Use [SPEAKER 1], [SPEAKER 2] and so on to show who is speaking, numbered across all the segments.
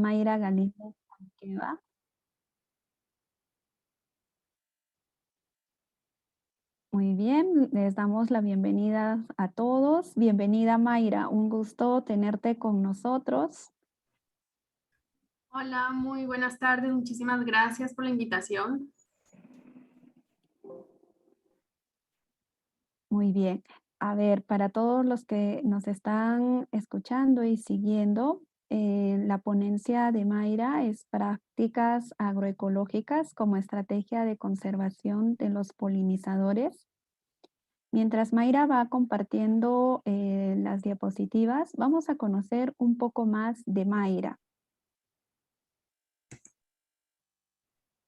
[SPEAKER 1] Mayra Galindo Conqueva. Muy bien, les damos la bienvenida a todos. Bienvenida Mayra, un gusto tenerte con nosotros.
[SPEAKER 2] Hola, muy buenas tardes. Muchísimas gracias por la invitación.
[SPEAKER 1] Muy bien. A ver, para todos los que nos están escuchando y siguiendo, la ponencia de Mayra es prácticas agroecológicas como estrategia de conservación de los polinizadores. Mientras Mayra va compartiendo las diapositivas, vamos a conocer un poco más de Mayra.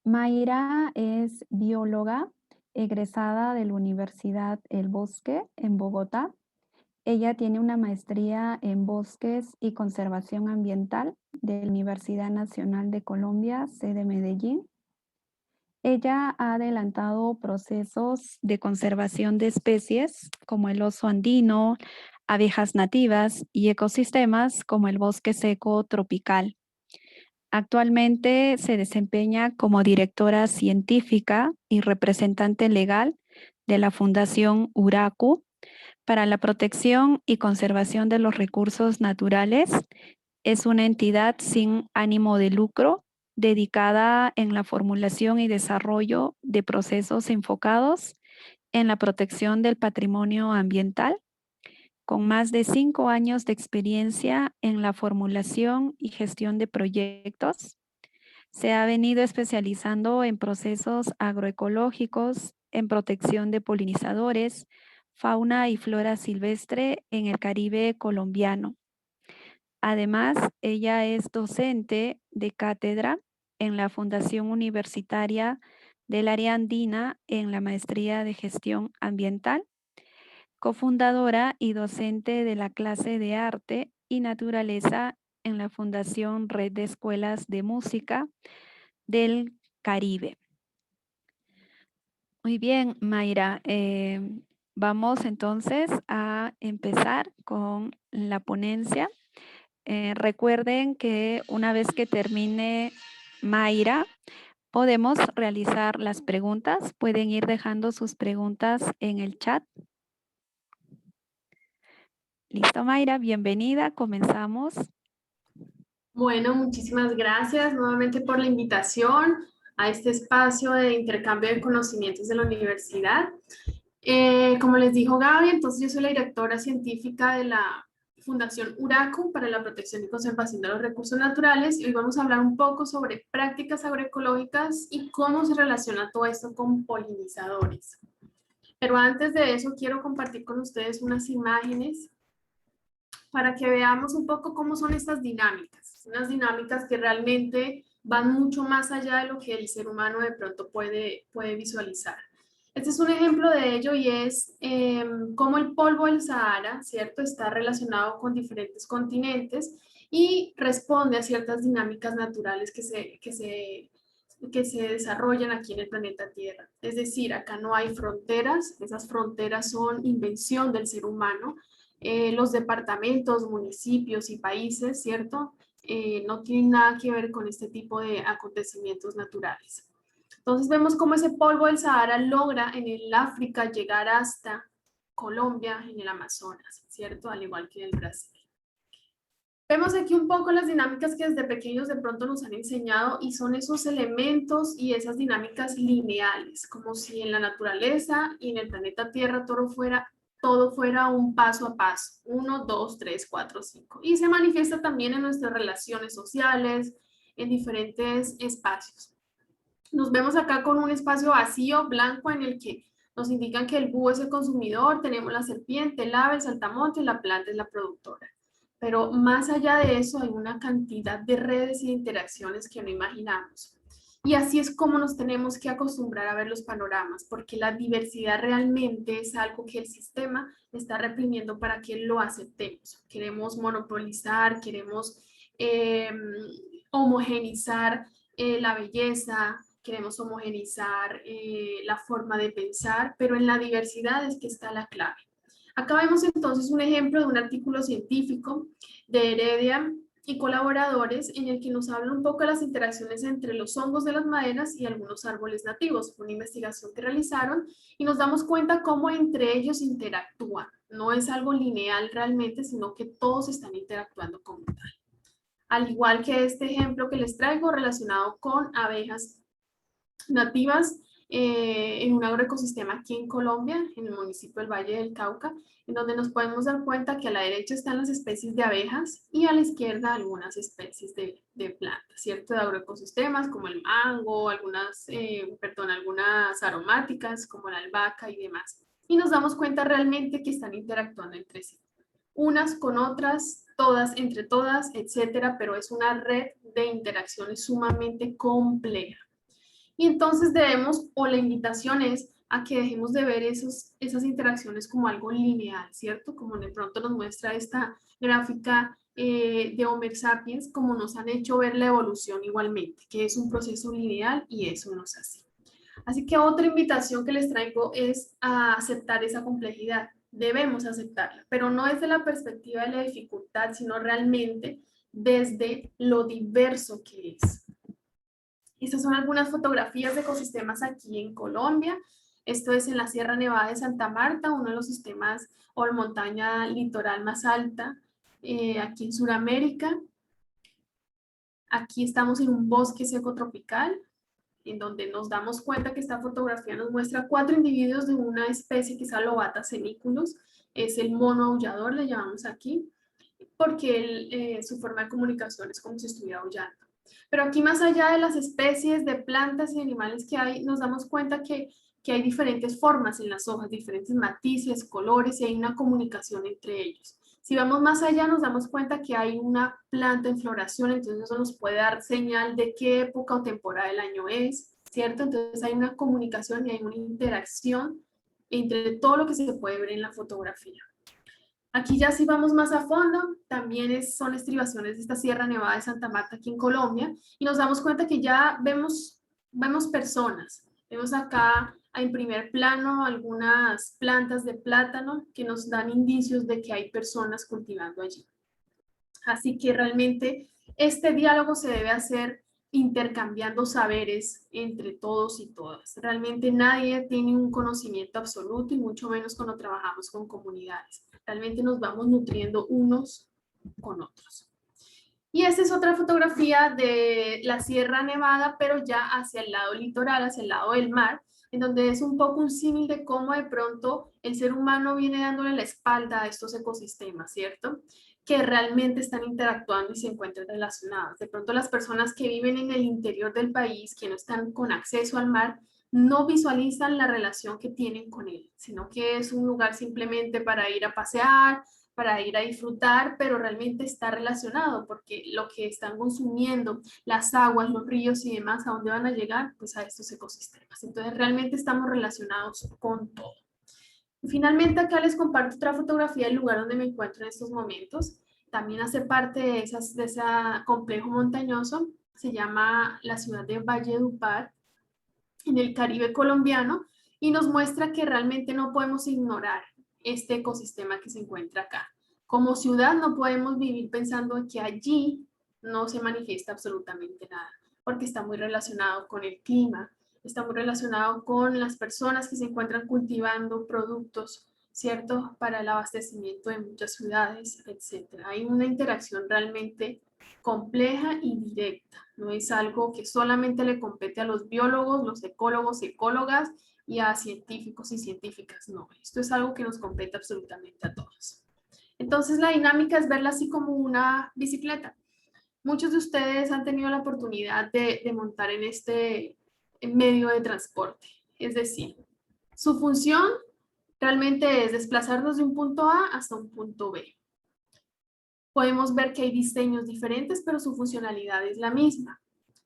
[SPEAKER 1] Mayra es bióloga egresada de la Universidad El Bosque en Bogotá. Ella tiene una maestría en bosques y conservación ambiental de la Universidad Nacional de Colombia, sede Medellín. Ella ha adelantado procesos de conservación de especies como el oso andino, abejas nativas y ecosistemas como el bosque seco tropical. Actualmente se desempeña como directora científica y representante legal de la Fundación Uracu para la protección y conservación de los recursos naturales. Es una entidad sin ánimo de lucro dedicada en la formulación y desarrollo de procesos enfocados en la protección del patrimonio ambiental, con más de 5 años de experiencia en la formulación y gestión de proyectos. Se ha venido especializando en procesos agroecológicos, en protección de polinizadores, fauna y flora silvestre en el Caribe colombiano. Además, ella es docente de cátedra en la Fundación Universitaria del Área Andina en la Maestría de Gestión Ambiental, cofundadora y docente de la clase de Arte y Naturaleza en la Fundación Red de Escuelas de Música del Caribe. Muy bien, Mayra. Vamos entonces a empezar con la ponencia. Recuerden que una vez que termine Mayra, podemos realizar las preguntas. Pueden ir dejando sus preguntas en el chat. Listo, Mayra, bienvenida. Comenzamos.
[SPEAKER 2] Bueno, muchísimas gracias nuevamente por la invitación a este espacio de intercambio de conocimientos de la universidad. Como les dijo Gaby, entonces yo soy la directora científica de la Fundación Uracu para la protección y conservación de los recursos naturales y hoy vamos a hablar un poco sobre prácticas agroecológicas y cómo se relaciona todo esto con polinizadores. Pero antes de eso quiero compartir con ustedes unas imágenes para que veamos un poco cómo son estas dinámicas, unas dinámicas que realmente van mucho más allá de lo que el ser humano de pronto puede visualizar. Este es un ejemplo de ello y es cómo el polvo del Sahara, ¿cierto?, está relacionado con diferentes continentes y responde a ciertas dinámicas naturales que se desarrollan aquí en el planeta Tierra. Es decir, acá no hay fronteras, esas fronteras son invención del ser humano. Los departamentos, municipios y países, ¿cierto? No tienen nada que ver con este tipo de acontecimientos naturales. Entonces vemos cómo ese polvo del Sahara logra en el África llegar hasta Colombia, en el Amazonas, ¿cierto? Al igual que en el Brasil. Vemos aquí un poco las dinámicas que desde pequeños de pronto nos han enseñado y son esos elementos y esas dinámicas lineales, como si en la naturaleza y en el planeta Tierra todo fuera un paso a paso, 1, 2, 3, 4, 5. Y se manifiesta también en nuestras relaciones sociales, en diferentes espacios. Nos vemos acá con un espacio vacío, blanco, en el que nos indican que el búho es el consumidor, tenemos la serpiente, el ave, el saltamonte, la planta es la productora. Pero más allá de eso hay una cantidad de redes y de interacciones que no imaginamos. Y así es como nos tenemos que acostumbrar a ver los panoramas, porque la diversidad realmente es algo que el sistema está reprimiendo para que lo aceptemos. Queremos monopolizar, queremos homogenizar la belleza, queremos homogenizar la forma de pensar, pero en la diversidad es que está la clave. Acá vemos entonces un ejemplo de un artículo científico de Heredia y colaboradores en el que nos habla un poco de las interacciones entre los hongos de las maderas y algunos árboles nativos. Fue una investigación que realizaron y nos damos cuenta cómo entre ellos interactúan. No es algo lineal realmente, sino que todos están interactuando como tal. Al igual que este ejemplo que les traigo relacionado con abejas nativas en un agroecosistema aquí en Colombia, en el municipio del Valle del Cauca, en donde nos podemos dar cuenta que a la derecha están las especies de abejas y a la izquierda algunas especies de plantas, ¿cierto? De agroecosistemas como el mango, algunas aromáticas como la albahaca y demás. Y nos damos cuenta realmente que están interactuando entre sí, unas con otras, todas entre todas, etcétera, pero es una red de interacciones sumamente compleja. Y entonces debemos, o la invitación es a que dejemos de ver esas interacciones como algo lineal, ¿cierto? Como de pronto nos muestra esta gráfica de Homer sapiens, como nos han hecho ver la evolución igualmente, que es un proceso lineal y eso no es así. Así que otra invitación que les traigo es a aceptar esa complejidad. Debemos aceptarla, pero no desde la perspectiva de la dificultad, sino realmente desde lo diverso que es. Estas son algunas fotografías de ecosistemas aquí en Colombia. Esto es en la Sierra Nevada de Santa Marta, uno de los sistemas o montaña litoral más alta aquí en Sudamérica. Aquí estamos en un bosque seco tropical, en donde nos damos cuenta que esta fotografía nos muestra 4 individuos de una especie que es Alobata seniculus, es el mono aullador, le llamamos aquí, porque su forma de comunicación es como si estuviera aullando. Pero aquí más allá de las especies de plantas y animales que hay, nos damos cuenta que hay diferentes formas en las hojas, diferentes matices, colores y hay una comunicación entre ellos. Si vamos más allá nos damos cuenta que hay una planta en floración, entonces eso nos puede dar señal de qué época o temporada del año es, ¿cierto? Entonces hay una comunicación y hay una interacción entre todo lo que se puede ver en la fotografía. Aquí ya si vamos más a fondo, también son estribaciones de esta Sierra Nevada de Santa Marta aquí en Colombia y nos damos cuenta que ya vemos personas. Vemos acá en primer plano algunas plantas de plátano que nos dan indicios de que hay personas cultivando allí. Así que realmente este diálogo se debe hacer intercambiando saberes entre todos y todas. Realmente nadie tiene un conocimiento absoluto y mucho menos cuando trabajamos con comunidades. Realmente nos vamos nutriendo unos con otros. Y esta es otra fotografía de la Sierra Nevada, pero ya hacia el lado litoral, hacia el lado del mar, en donde es un poco un símil de cómo de pronto el ser humano viene dándole la espalda a estos ecosistemas, ¿cierto? Que realmente están interactuando y se encuentran relacionadas. De pronto las personas que viven en el interior del país, que no están con acceso al mar, no visualizan la relación que tienen con él, sino que es un lugar simplemente para ir a pasear, para ir a disfrutar, pero realmente está relacionado porque lo que están consumiendo, las aguas, los ríos y demás, ¿a dónde van a llegar? Pues a estos ecosistemas. Entonces realmente estamos relacionados con todo. Y finalmente acá les comparto otra fotografía del lugar donde me encuentro en estos momentos. También hace parte de ese complejo montañoso. Se llama la ciudad de Valledupar, en el Caribe colombiano, y nos muestra que realmente no podemos ignorar este ecosistema que se encuentra acá. Como ciudad no podemos vivir pensando que allí no se manifiesta absolutamente nada, porque está muy relacionado con el clima, está muy relacionado con las personas que se encuentran cultivando productos, ¿cierto? Para el abastecimiento de muchas ciudades, etc. Hay una interacción realmente compleja y directa. No es algo que solamente le compete a los biólogos, los ecólogos, ecólogas y a científicos y científicas. No, esto es algo que nos compete absolutamente a todos. Entonces la dinámica es verla así como una bicicleta. Muchos de ustedes han tenido la oportunidad de montar en este medio de transporte. Es decir, su función realmente es desplazarnos de un punto A hasta un punto B. Podemos ver que hay diseños diferentes, pero su funcionalidad es la misma.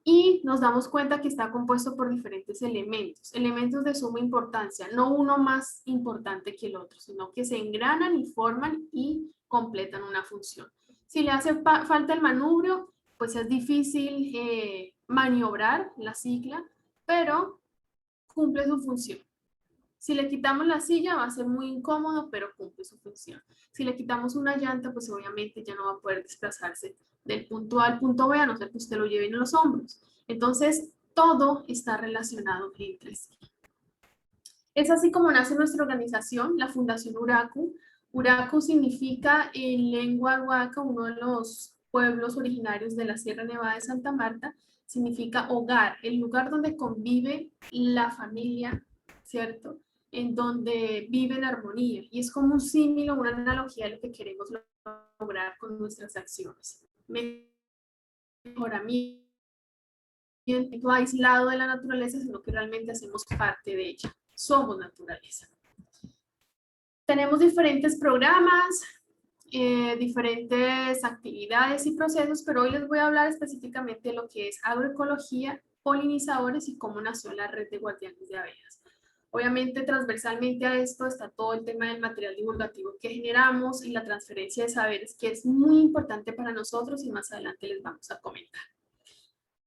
[SPEAKER 2] Y nos damos cuenta que está compuesto por diferentes elementos, elementos de suma importancia, no uno más importante que el otro, sino que se engranan y forman y completan una función. Si le hace falta el manubrio, pues es difícil maniobrar la cicla, pero cumple su función. Si le quitamos la silla va a ser muy incómodo, pero cumple su función. Si le quitamos una llanta, pues obviamente ya no va a poder desplazarse del punto A al punto B, a no ser que usted lo lleve en los hombros. Entonces, todo está relacionado entre sí. Es así como nace nuestra organización, la Fundación Uraku. Uraku significa en lengua huaca, uno de los pueblos originarios de la Sierra Nevada de Santa Marta, significa hogar, el lugar donde convive la familia, ¿cierto? En donde vive en armonía. Y es como un símil o una analogía de lo que queremos lograr con nuestras acciones. Mejoramiento aislado de la naturaleza, sino que realmente hacemos parte de ella. Somos naturaleza. Tenemos diferentes programas, diferentes actividades y procesos, pero hoy les voy a hablar específicamente de lo que es agroecología, polinizadores y cómo nació la red de guardianes de abejas. Obviamente, transversalmente a esto está todo el tema del material divulgativo que generamos y la transferencia de saberes, que es muy importante para nosotros y más adelante les vamos a comentar.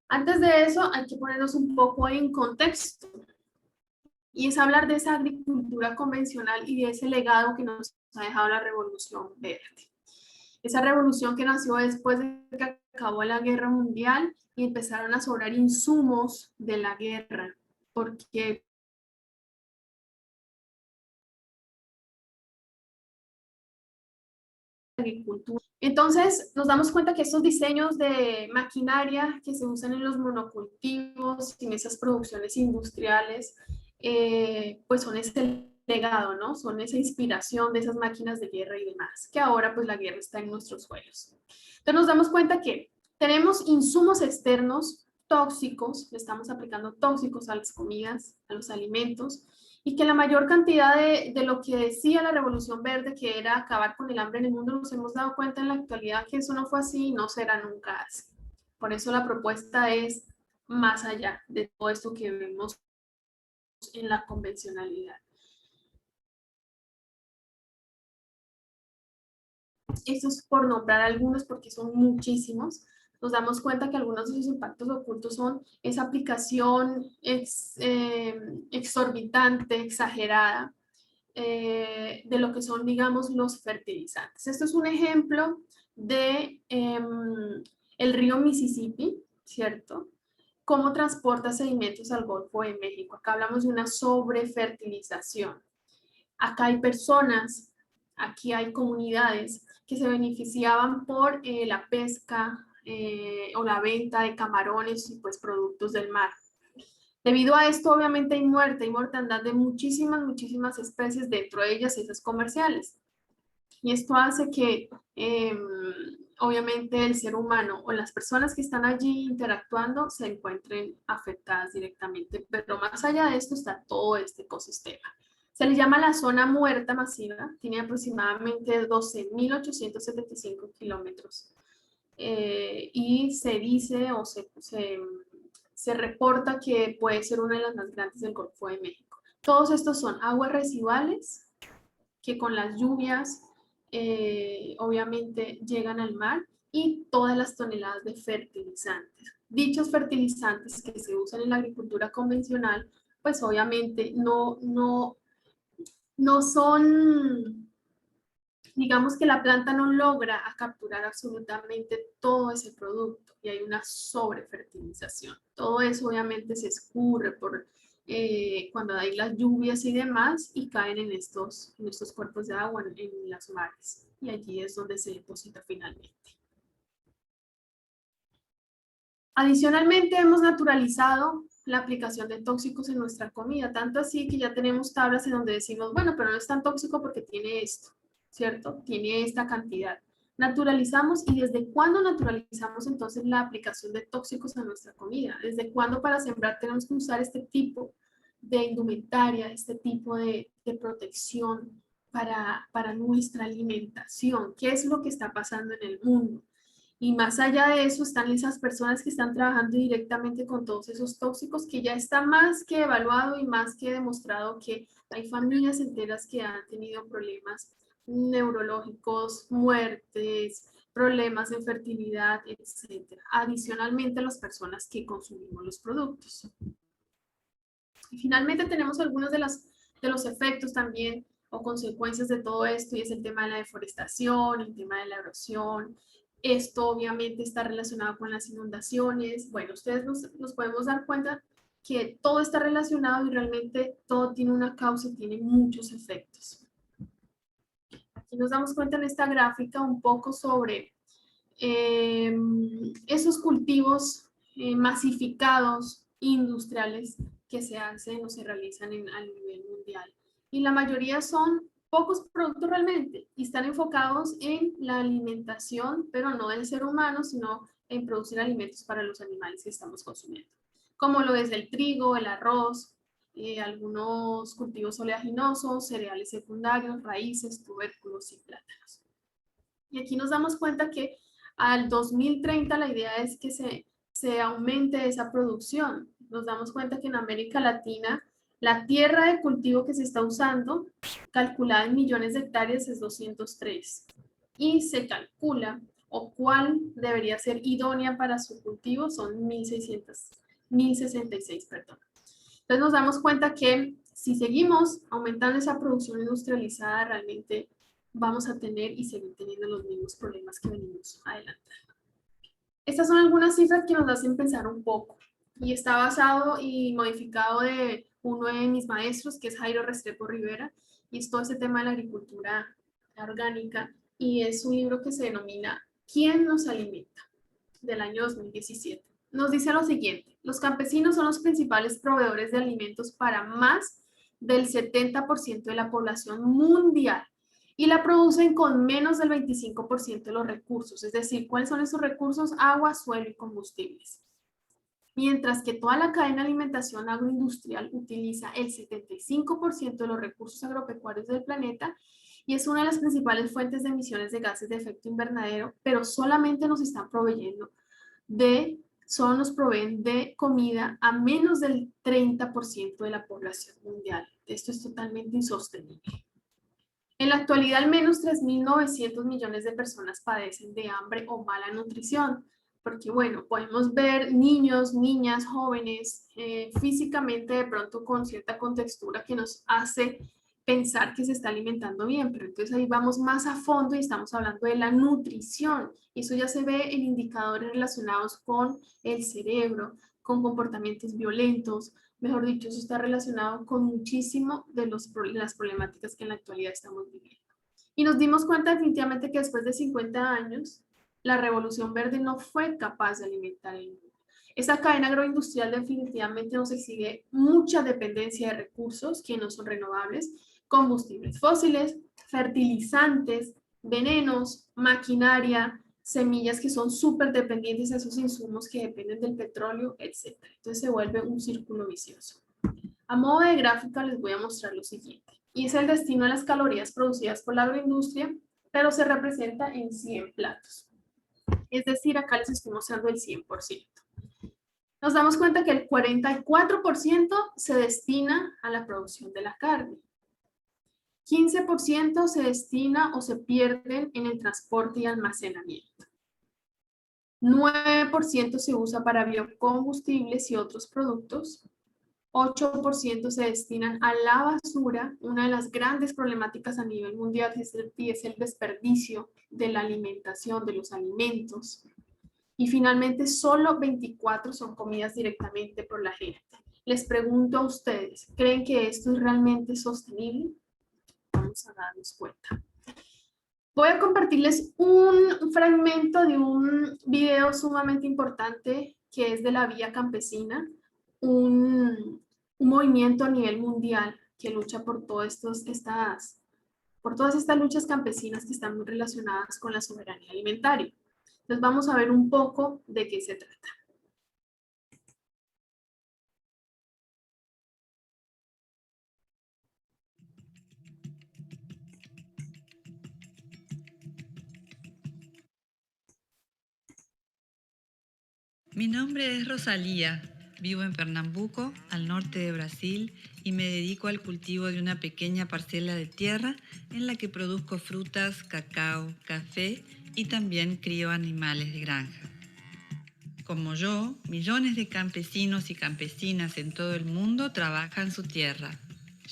[SPEAKER 2] Antes de eso, hay que ponernos un poco en contexto. Y es hablar de esa agricultura convencional y de ese legado que nos ha dejado la Revolución Verde. Esa revolución que nació después de que acabó la Guerra Mundial y empezaron a sobrar insumos de la guerra, porque agricultura. Entonces nos damos cuenta que estos diseños de maquinaria que se usan en los monocultivos y en esas producciones industriales, pues son ese legado, ¿no? Son esa inspiración de esas máquinas de guerra y demás, que ahora pues la guerra está en nuestros suelos. Entonces nos damos cuenta que tenemos insumos externos tóxicos, le estamos aplicando tóxicos a las comidas, a los alimentos, y que la mayor cantidad de lo que decía la Revolución Verde, que era acabar con el hambre en el mundo, nos hemos dado cuenta en la actualidad que eso no fue así y no será nunca así. Por eso la propuesta es más allá de todo esto que vemos en la convencionalidad. Esto es por nombrar algunos porque son muchísimos. Nos damos cuenta que algunos de sus impactos ocultos son esa aplicación exorbitante, exagerada, de lo que son, digamos, los fertilizantes. Esto es un ejemplo de el río Mississippi, ¿cierto? Cómo transporta sedimentos al Golfo de México. Acá hablamos de una sobrefertilización. Acá hay personas, aquí hay comunidades que se beneficiaban por la pesca o la venta de camarones y pues productos del mar. Debido a esto, obviamente hay muerte y mortandad de muchísimas especies, dentro de ellas esas comerciales. Y esto hace que, obviamente, el ser humano o las personas que están allí interactuando se encuentren afectadas directamente. Pero más allá de esto está todo este ecosistema. Se le llama la zona muerta masiva, tiene aproximadamente 12.875 kilómetros. Y se dice o se reporta que puede ser una de las más grandes del Golfo de México. Todos estos son aguas residuales que con las lluvias obviamente llegan al mar y todas las toneladas de fertilizantes. Dichos fertilizantes que se usan en la agricultura convencional, pues obviamente no son, digamos que la planta no logra capturar absolutamente todo ese producto y hay una sobrefertilización. Todo eso obviamente se escurre por cuando hay las lluvias y demás y caen en estos cuerpos de agua, en las mares. Y allí es donde se deposita finalmente. Adicionalmente, hemos naturalizado la aplicación de tóxicos en nuestra comida, tanto así que ya tenemos tablas en donde decimos, bueno, pero no es tan tóxico porque tiene esto, ¿cierto? Tiene esta cantidad. Naturalizamos, y ¿desde cuándo naturalizamos entonces la aplicación de tóxicos a nuestra comida? ¿Desde cuándo para sembrar tenemos que usar este tipo de indumentaria, este tipo de protección para nuestra alimentación? ¿Qué es lo que está pasando en el mundo? Y más allá de eso están esas personas que están trabajando directamente con todos esos tóxicos, que ya está más que evaluado y más que demostrado que hay familias enteras que han tenido problemas neurológicos, muertes, problemas de fertilidad, etc. Adicionalmente a las personas que consumimos los productos. Y finalmente tenemos algunas de las de los efectos también o consecuencias de todo esto, y es el tema de la deforestación, el tema de la erosión. Esto obviamente está relacionado con las inundaciones. Bueno, ustedes nos podemos dar cuenta que todo está relacionado y realmente todo tiene una causa y tiene muchos efectos. Aquí nos damos cuenta en esta gráfica un poco sobre esos cultivos masificados, industriales, que se hacen o se realizan a nivel mundial. Y la mayoría son pocos productos realmente y están enfocados en la alimentación, pero no del ser humano, sino en producir alimentos para los animales que estamos consumiendo, como lo es el trigo, el arroz, algunos cultivos oleaginosos, cereales secundarios, raíces, tubérculos y plátanos. Y aquí nos damos cuenta que al 2030 la idea es que se aumente esa producción. Nos damos cuenta que en América Latina la tierra de cultivo que se está usando, calculada en millones de hectáreas, es 203. Y se calcula, o cuál debería ser idónea para su cultivo, son 1066, perdón. Entonces nos damos cuenta que si seguimos aumentando esa producción industrializada, realmente vamos a tener y seguir teniendo los mismos problemas que venimos adelantando. Estas son algunas cifras que nos hacen pensar un poco, y está basado y modificado de uno de mis maestros, que es Jairo Restrepo Rivera, y es todo ese tema de la agricultura orgánica, y es un libro que se denomina ¿Quién nos alimenta?, del año 2017. Nos dice lo siguiente: los campesinos son los principales proveedores de alimentos para más del 70% de la población mundial y la producen con menos del 25% de los recursos. Es decir, ¿cuáles son esos recursos? Agua, suelo y combustibles. Mientras que toda la cadena de alimentación agroindustrial utiliza el 75% de los recursos agropecuarios del planeta y es una de las principales fuentes de emisiones de gases de efecto invernadero, pero solamente nos están proveyendo solo nos proveen de comida a menos del 30% de la población mundial. Esto es totalmente insostenible. En la actualidad, al menos 3.900 millones de personas padecen de hambre o mala nutrición, porque bueno, podemos ver niños, niñas, jóvenes, físicamente de pronto con cierta contextura que nos hace pensar que se está alimentando bien, pero entonces ahí vamos más a fondo y estamos hablando de la nutrición, y eso ya se ve en indicadores relacionados con el cerebro, con comportamientos violentos. Mejor dicho, eso está relacionado con muchísimo de las problemáticas que en la actualidad estamos viviendo. Y nos dimos cuenta definitivamente que después de 50 años, la revolución verde no fue capaz de alimentar el mundo. Esa cadena agroindustrial definitivamente nos exige mucha dependencia de recursos que no son renovables, combustibles fósiles, fertilizantes, venenos, maquinaria, semillas que son súper dependientes a esos insumos que dependen del petróleo, etc. Entonces se vuelve un círculo vicioso. A modo de gráfica les voy a mostrar lo siguiente, y es el destino de las calorías producidas por la agroindustria, pero se representa en 100 platos. Es decir, acá les estoy mostrando el 100%. Nos damos cuenta que el 44% se destina a la producción de la carne. 15% se destina o se pierden en el transporte y almacenamiento. 9% se usa para biocombustibles y otros productos. 8% se destinan a la basura. Una de las grandes problemáticas a nivel mundial es el desperdicio de la alimentación, de los alimentos. Y finalmente, solo 24 son comidas directamente por la gente. Les pregunto a ustedes, ¿creen que esto es realmente sostenible? Vamos a darnos cuenta. Voy a compartirles un fragmento de un video sumamente importante que es de la Vía Campesina, un movimiento a nivel mundial que lucha por todas estas luchas campesinas que están muy relacionadas con la soberanía alimentaria. Entonces vamos a ver un poco de qué se trata.
[SPEAKER 3] Mi nombre es Rosalía, vivo en Pernambuco, al norte de Brasil, y me dedico al cultivo de una pequeña parcela de tierra en la que produzco frutas, cacao, café y también crío animales de granja. Como yo, millones de campesinos y campesinas en todo el mundo trabajan su tierra,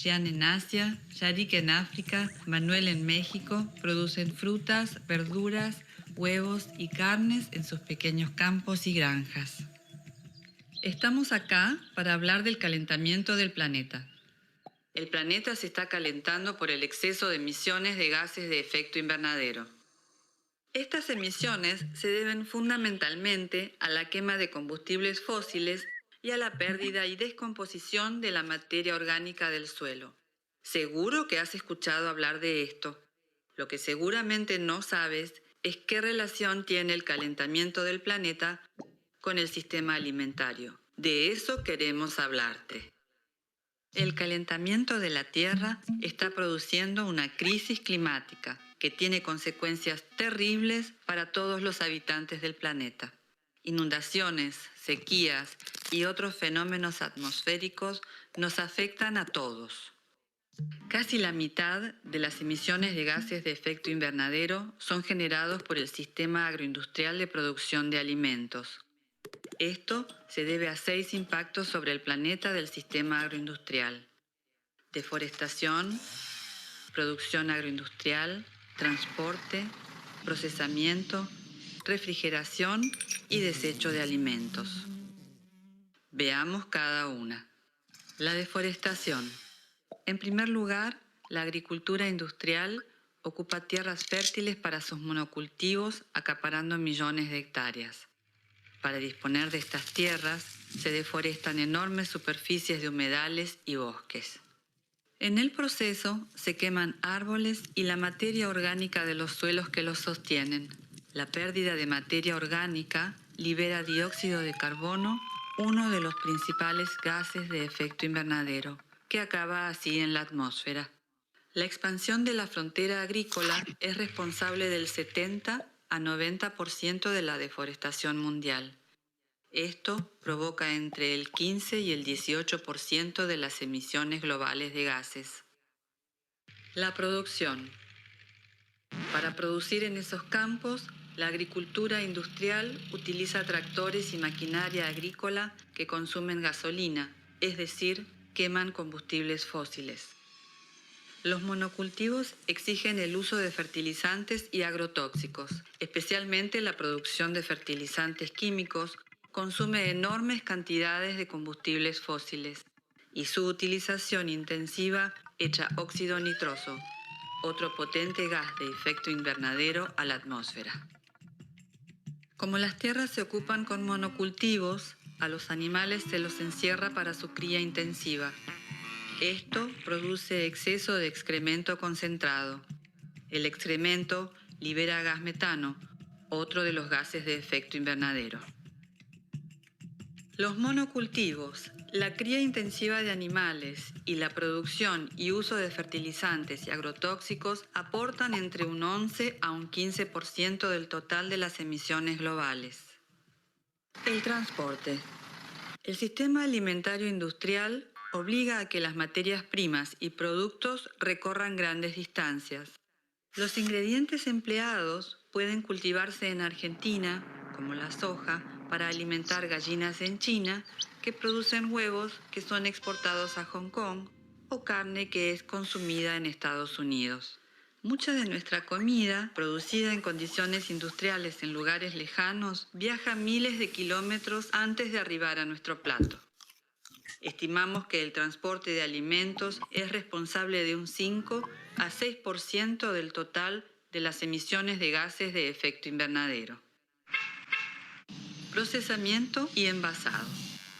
[SPEAKER 3] Xi'an en Asia, Yarik en África, Manuel en México producen frutas, verduras, huevos y carnes en sus pequeños campos y granjas. Estamos acá para hablar del calentamiento del planeta. El planeta se está calentando por el exceso de emisiones de gases de efecto invernadero. Estas emisiones se deben fundamentalmente a la quema de combustibles fósiles y a la pérdida y descomposición de la materia orgánica del suelo. Seguro que has escuchado hablar de esto. Lo que seguramente no sabes es qué relación tiene el calentamiento del planeta con el sistema alimentario. De eso queremos hablarte. El calentamiento de la Tierra está produciendo una crisis climática que tiene consecuencias terribles para todos los habitantes del planeta. Inundaciones, sequías y otros fenómenos atmosféricos nos afectan a todos. Casi la mitad de las emisiones de gases de efecto invernadero son generados por el sistema agroindustrial de producción de alimentos. Esto se debe a 6 impactos sobre el planeta del sistema agroindustrial: deforestación, producción agroindustrial, transporte, procesamiento, refrigeración y desecho de alimentos. Veamos cada una. La deforestación. En primer lugar, la agricultura industrial ocupa tierras fértiles para sus monocultivos, acaparando millones de hectáreas. Para disponer de estas tierras, se deforestan enormes superficies de humedales y bosques. En el proceso, se queman árboles y la materia orgánica de los suelos que los sostienen. La pérdida de materia orgánica libera dióxido de carbono, uno de los principales gases de efecto invernadero, que acaba así en la atmósfera. La expansión de la frontera agrícola es responsable del 70 a 90% de la deforestación mundial. Esto provoca entre el 15 y el 18% de las emisiones globales de gases. La producción. Para producir en esos campos, la agricultura industrial utiliza tractores y maquinaria agrícola que consumen gasolina, es decir, queman combustibles fósiles. Los monocultivos exigen el uso de fertilizantes y agrotóxicos, especialmente la producción de fertilizantes químicos consume enormes cantidades de combustibles fósiles y su utilización intensiva echa óxido nitroso, otro potente gas de efecto invernadero, a la atmósfera. Como las tierras se ocupan con monocultivos, a los animales se los encierra para su cría intensiva. Esto produce exceso de excremento concentrado. El excremento libera gas metano, otro de los gases de efecto invernadero. Los monocultivos, la cría intensiva de animales y la producción y uso de fertilizantes y agrotóxicos aportan entre un 11 a un 15% del total de las emisiones globales. El transporte. El sistema alimentario industrial obliga a que las materias primas y productos recorran grandes distancias. Los ingredientes empleados pueden cultivarse en Argentina, como la soja, para alimentar gallinas en China, que producen huevos que son exportados a Hong Kong, o carne que es consumida en Estados Unidos. Mucha de nuestra comida, producida en condiciones industriales en lugares lejanos, viaja miles de kilómetros antes de arribar a nuestro plato. Estimamos que el transporte de alimentos es responsable de un 5 a 6% del total de las emisiones de gases de efecto invernadero. Procesamiento y envasado.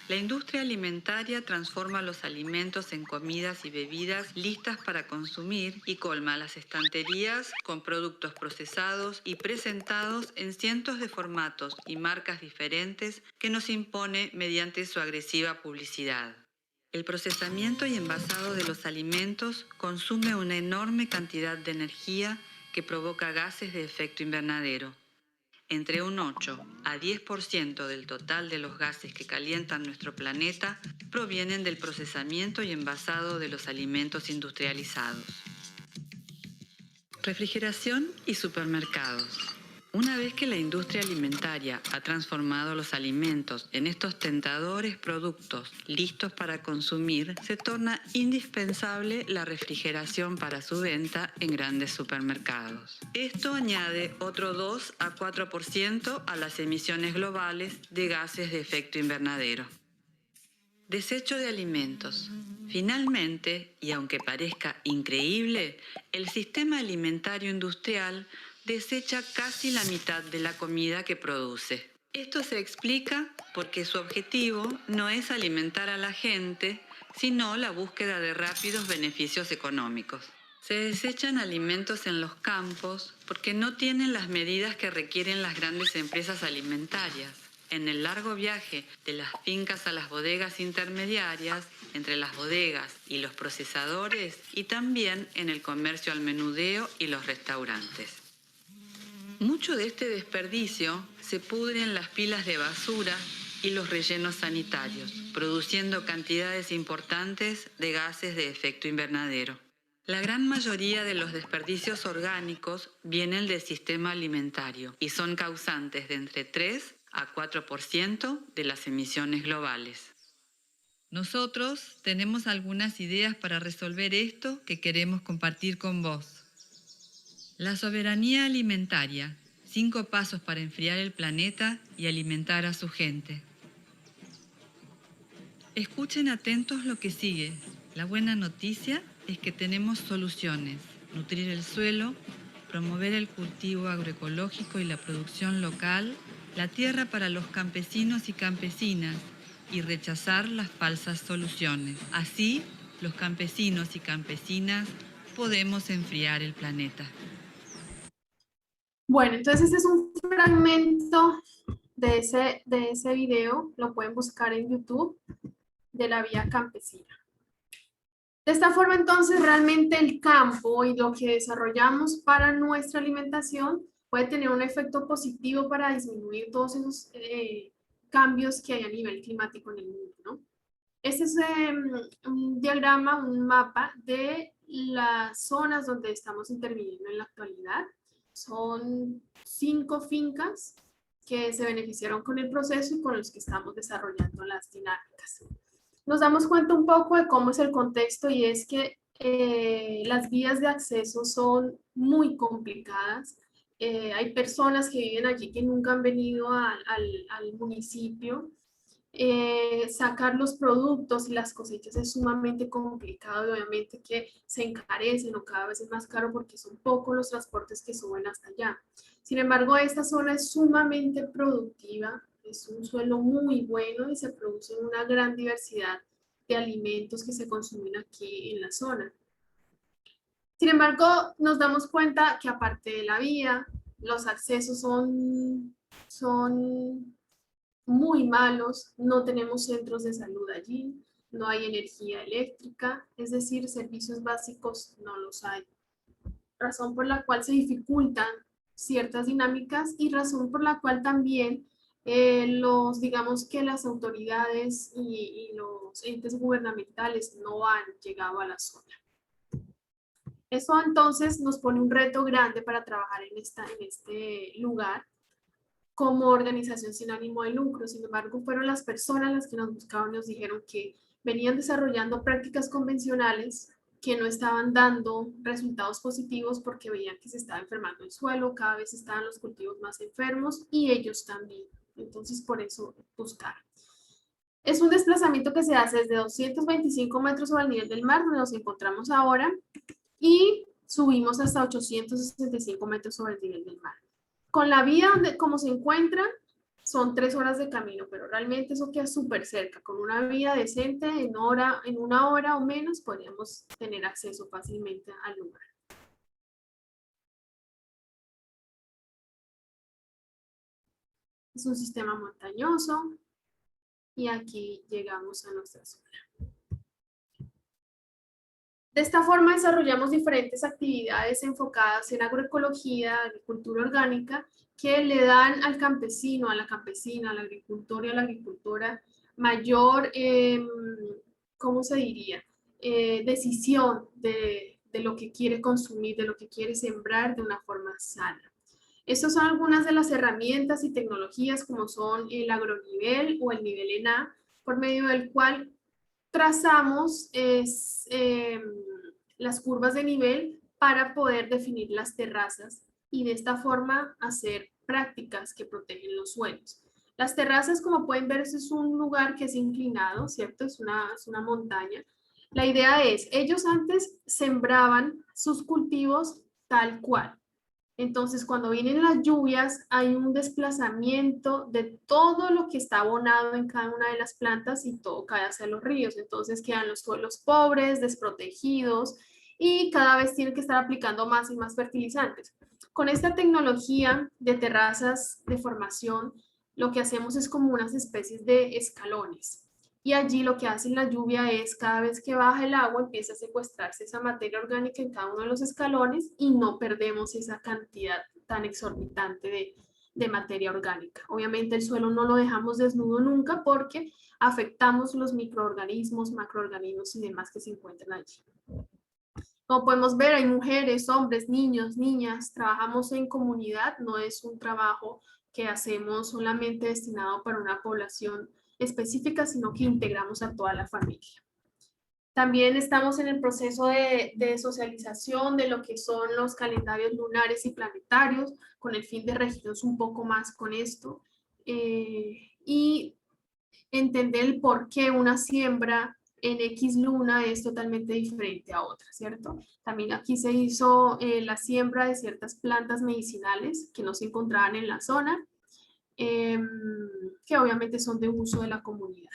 [SPEAKER 3] La industria alimentaria transforma los alimentos en comidas y bebidas listas para consumir y colma las estanterías con productos procesados y presentados en cientos de formatos y marcas diferentes que nos impone mediante su agresiva publicidad. El procesamiento y envasado de los alimentos consume una enorme cantidad de energía que provoca gases de efecto invernadero. Entre un 8 a 10% del total de los gases que calientan nuestro planeta provienen del procesamiento y envasado de los alimentos industrializados. Refrigeración y supermercados. Una vez que la industria alimentaria ha transformado los alimentos en estos tentadores productos listos para consumir, se torna indispensable la refrigeración para su venta en grandes supermercados. Esto añade otro 2 a 4% a las emisiones globales de gases de efecto invernadero. Desecho de alimentos. Finalmente, y aunque parezca increíble, el sistema alimentario industrial desecha casi la mitad de la comida que produce. Esto se explica porque su objetivo no es alimentar a la gente, sino la búsqueda de rápidos beneficios económicos. Se desechan alimentos en los campos porque no tienen las medidas que requieren las grandes empresas alimentarias. En el largo viaje de las fincas a las bodegas intermediarias, entre las bodegas y los procesadores, y también en el comercio al menudeo y los restaurantes. Mucho de este desperdicio se pudre en las pilas de basura y los rellenos sanitarios, produciendo cantidades importantes de gases de efecto invernadero. La gran mayoría de los desperdicios orgánicos vienen del sistema alimentario y son causantes de entre 3 a 4% de las emisiones globales. Nosotros tenemos algunas ideas para resolver esto que queremos compartir con vos. La soberanía alimentaria, 5 pasos para enfriar el planeta y alimentar a su gente. Escuchen atentos lo que sigue. La buena noticia es que tenemos soluciones. Nutrir el suelo, promover el cultivo agroecológico y la producción local, la tierra para los campesinos y campesinas y rechazar las falsas soluciones. Así, los campesinos y campesinas podemos enfriar el planeta.
[SPEAKER 2] Bueno, entonces este es un fragmento de ese video, lo pueden buscar en YouTube, de la vía campesina. De esta forma, entonces, realmente el campo y lo que desarrollamos para nuestra alimentación puede tener un efecto positivo para disminuir todos esos cambios que hay a nivel climático en el mundo, ¿no? Este es un diagrama, un mapa de las zonas donde estamos interviniendo en la actualidad. Son 5 fincas que se beneficiaron con el proceso y con los que estamos desarrollando las dinámicas. Nos damos cuenta un poco de cómo es el contexto y es que las vías de acceso son muy complicadas. Hay personas que viven allí que nunca han venido al municipio. Sacar los productos y las cosechas es sumamente complicado y obviamente que se encarecen o cada vez es más caro porque son pocos los transportes que suben hasta allá. Sin embargo, esta zona es sumamente productiva, es un suelo muy bueno y se produce una gran diversidad de alimentos que se consumen aquí en la zona. Sin embargo, nos damos cuenta que aparte de la vía, los accesos son muy malos, no tenemos centros de salud allí, no hay energía eléctrica, es decir, servicios básicos no los hay. Razón por la cual se dificultan ciertas dinámicas y razón por la cual también digamos que las autoridades y los entes gubernamentales no han llegado a la zona. Eso entonces nos pone un reto grande para trabajar en este lugar como organización sin ánimo de lucro. Sin embargo, fueron las personas las que nos buscaban y nos dijeron que venían desarrollando prácticas convencionales que no estaban dando resultados positivos porque veían que se estaba enfermando el suelo, cada vez estaban los cultivos más enfermos y ellos también. Entonces, por eso buscaron. Es un desplazamiento que se hace desde 225 metros sobre el nivel del mar, donde nos encontramos ahora, y subimos hasta 865 metros sobre el nivel del mar. Con la vía como se encuentra, son 3 horas de camino, pero realmente eso queda súper cerca. Con una vía decente, en una hora o menos, podríamos tener acceso fácilmente al lugar. Es un sistema montañoso y aquí llegamos a nuestra zona. De esta forma desarrollamos diferentes actividades enfocadas en agroecología, agricultura orgánica, que le dan al campesino, a la campesina, al agricultor y a la agricultora mayor, ¿cómo se diría? Decisión de lo que quiere consumir, de lo que quiere sembrar de una forma sana. Estas son algunas de las herramientas y tecnologías como son el agronivel o el nivel ENA, por medio del cual trazamos las curvas de nivel para poder definir las terrazas y de esta forma hacer prácticas que protegen los suelos. Las terrazas, como pueden ver, es un lugar que es inclinado, ¿cierto? Es una montaña. La idea es, ellos antes sembraban sus cultivos tal cual. Entonces, cuando vienen las lluvias, hay un desplazamiento de todo lo que está abonado en cada una de las plantas y todo cae hacia los ríos. Entonces, quedan los suelos pobres, desprotegidos y cada vez tienen que estar aplicando más y más fertilizantes. Con esta tecnología de terrazas de formación, lo que hacemos es como unas especies de escalones. Y allí lo que hace la lluvia es, cada vez que baja el agua, empieza a secuestrarse esa materia orgánica en cada uno de los escalones y no perdemos esa cantidad tan exorbitante de materia orgánica. Obviamente el suelo no lo dejamos desnudo nunca porque afectamos los microorganismos, macroorganismos y demás que se encuentran allí. Como podemos ver, hay mujeres, hombres, niños, niñas, trabajamos en comunidad, no es un trabajo que hacemos solamente destinado para una población específica, sino que integramos a toda la familia. También estamos en el proceso de socialización de lo que son los calendarios lunares y planetarios, con el fin de regirnos un poco más con esto y entender el por qué una siembra en X luna es totalmente diferente a otra, ¿cierto? También aquí se hizo la siembra de ciertas plantas medicinales que no se encontraban en la zona, que obviamente son de uso de la comunidad.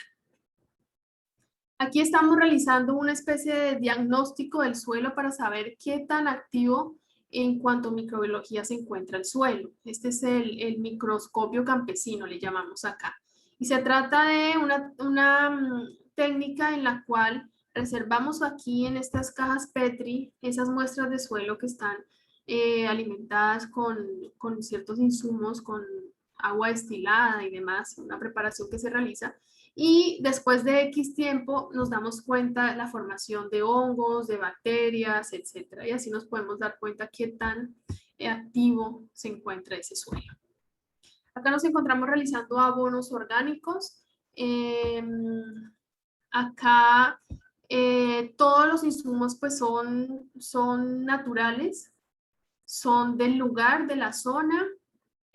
[SPEAKER 2] Aquí estamos realizando una especie de diagnóstico del suelo para saber qué tan activo en cuanto a microbiología se encuentra el suelo. Este es el microscopio campesino, le llamamos acá. Y se trata de una técnica en la cual reservamos aquí en estas cajas Petri esas muestras de suelo que están alimentadas con ciertos insumos, con agua destilada y demás, una preparación que se realiza. Y después de X tiempo nos damos cuenta de la formación de hongos, de bacterias, etcétera. Y así nos podemos dar cuenta qué tan activo se encuentra ese suelo. Acá nos encontramos realizando abonos orgánicos. Acá todos los insumos pues son naturales, son del lugar, de la zona.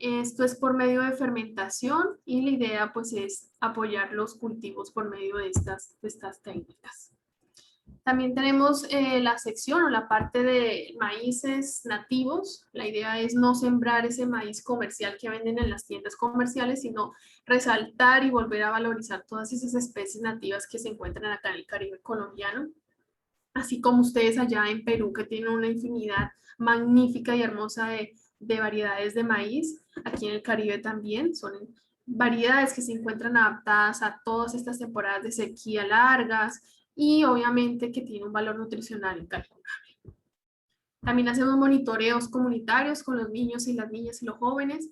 [SPEAKER 2] Esto es por medio de fermentación y la idea pues es apoyar los cultivos por medio de estas técnicas. También tenemos la sección o la parte de maíces nativos. La idea es no sembrar ese maíz comercial que venden en las tiendas comerciales, sino resaltar y volver a valorizar todas esas especies nativas que se encuentran acá en el Caribe colombiano. Así como ustedes allá en Perú, que tienen una infinidad magnífica y hermosa de variedades de maíz. Aquí en el Caribe también son variedades que se encuentran adaptadas a todas estas temporadas de sequía largas y obviamente que tienen un valor nutricional incalculable. También hacemos monitoreos comunitarios con los niños y las niñas y los jóvenes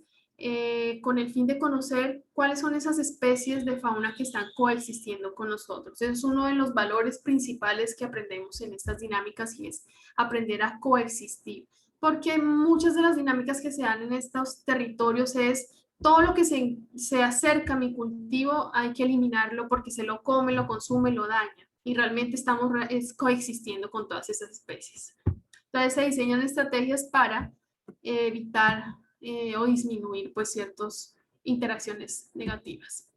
[SPEAKER 2] con el fin de conocer cuáles son esas especies de fauna que están coexistiendo con nosotros. Es uno de los valores principales que aprendemos en estas dinámicas y es aprender a coexistir. Porque muchas de las dinámicas que se dan en estos territorios es todo lo que se acerca a mi cultivo hay que eliminarlo porque se lo come, lo consume, lo daña. Y realmente estamos coexistiendo con todas esas especies. Entonces se diseñan estrategias para evitar o disminuir pues ciertas interacciones negativas.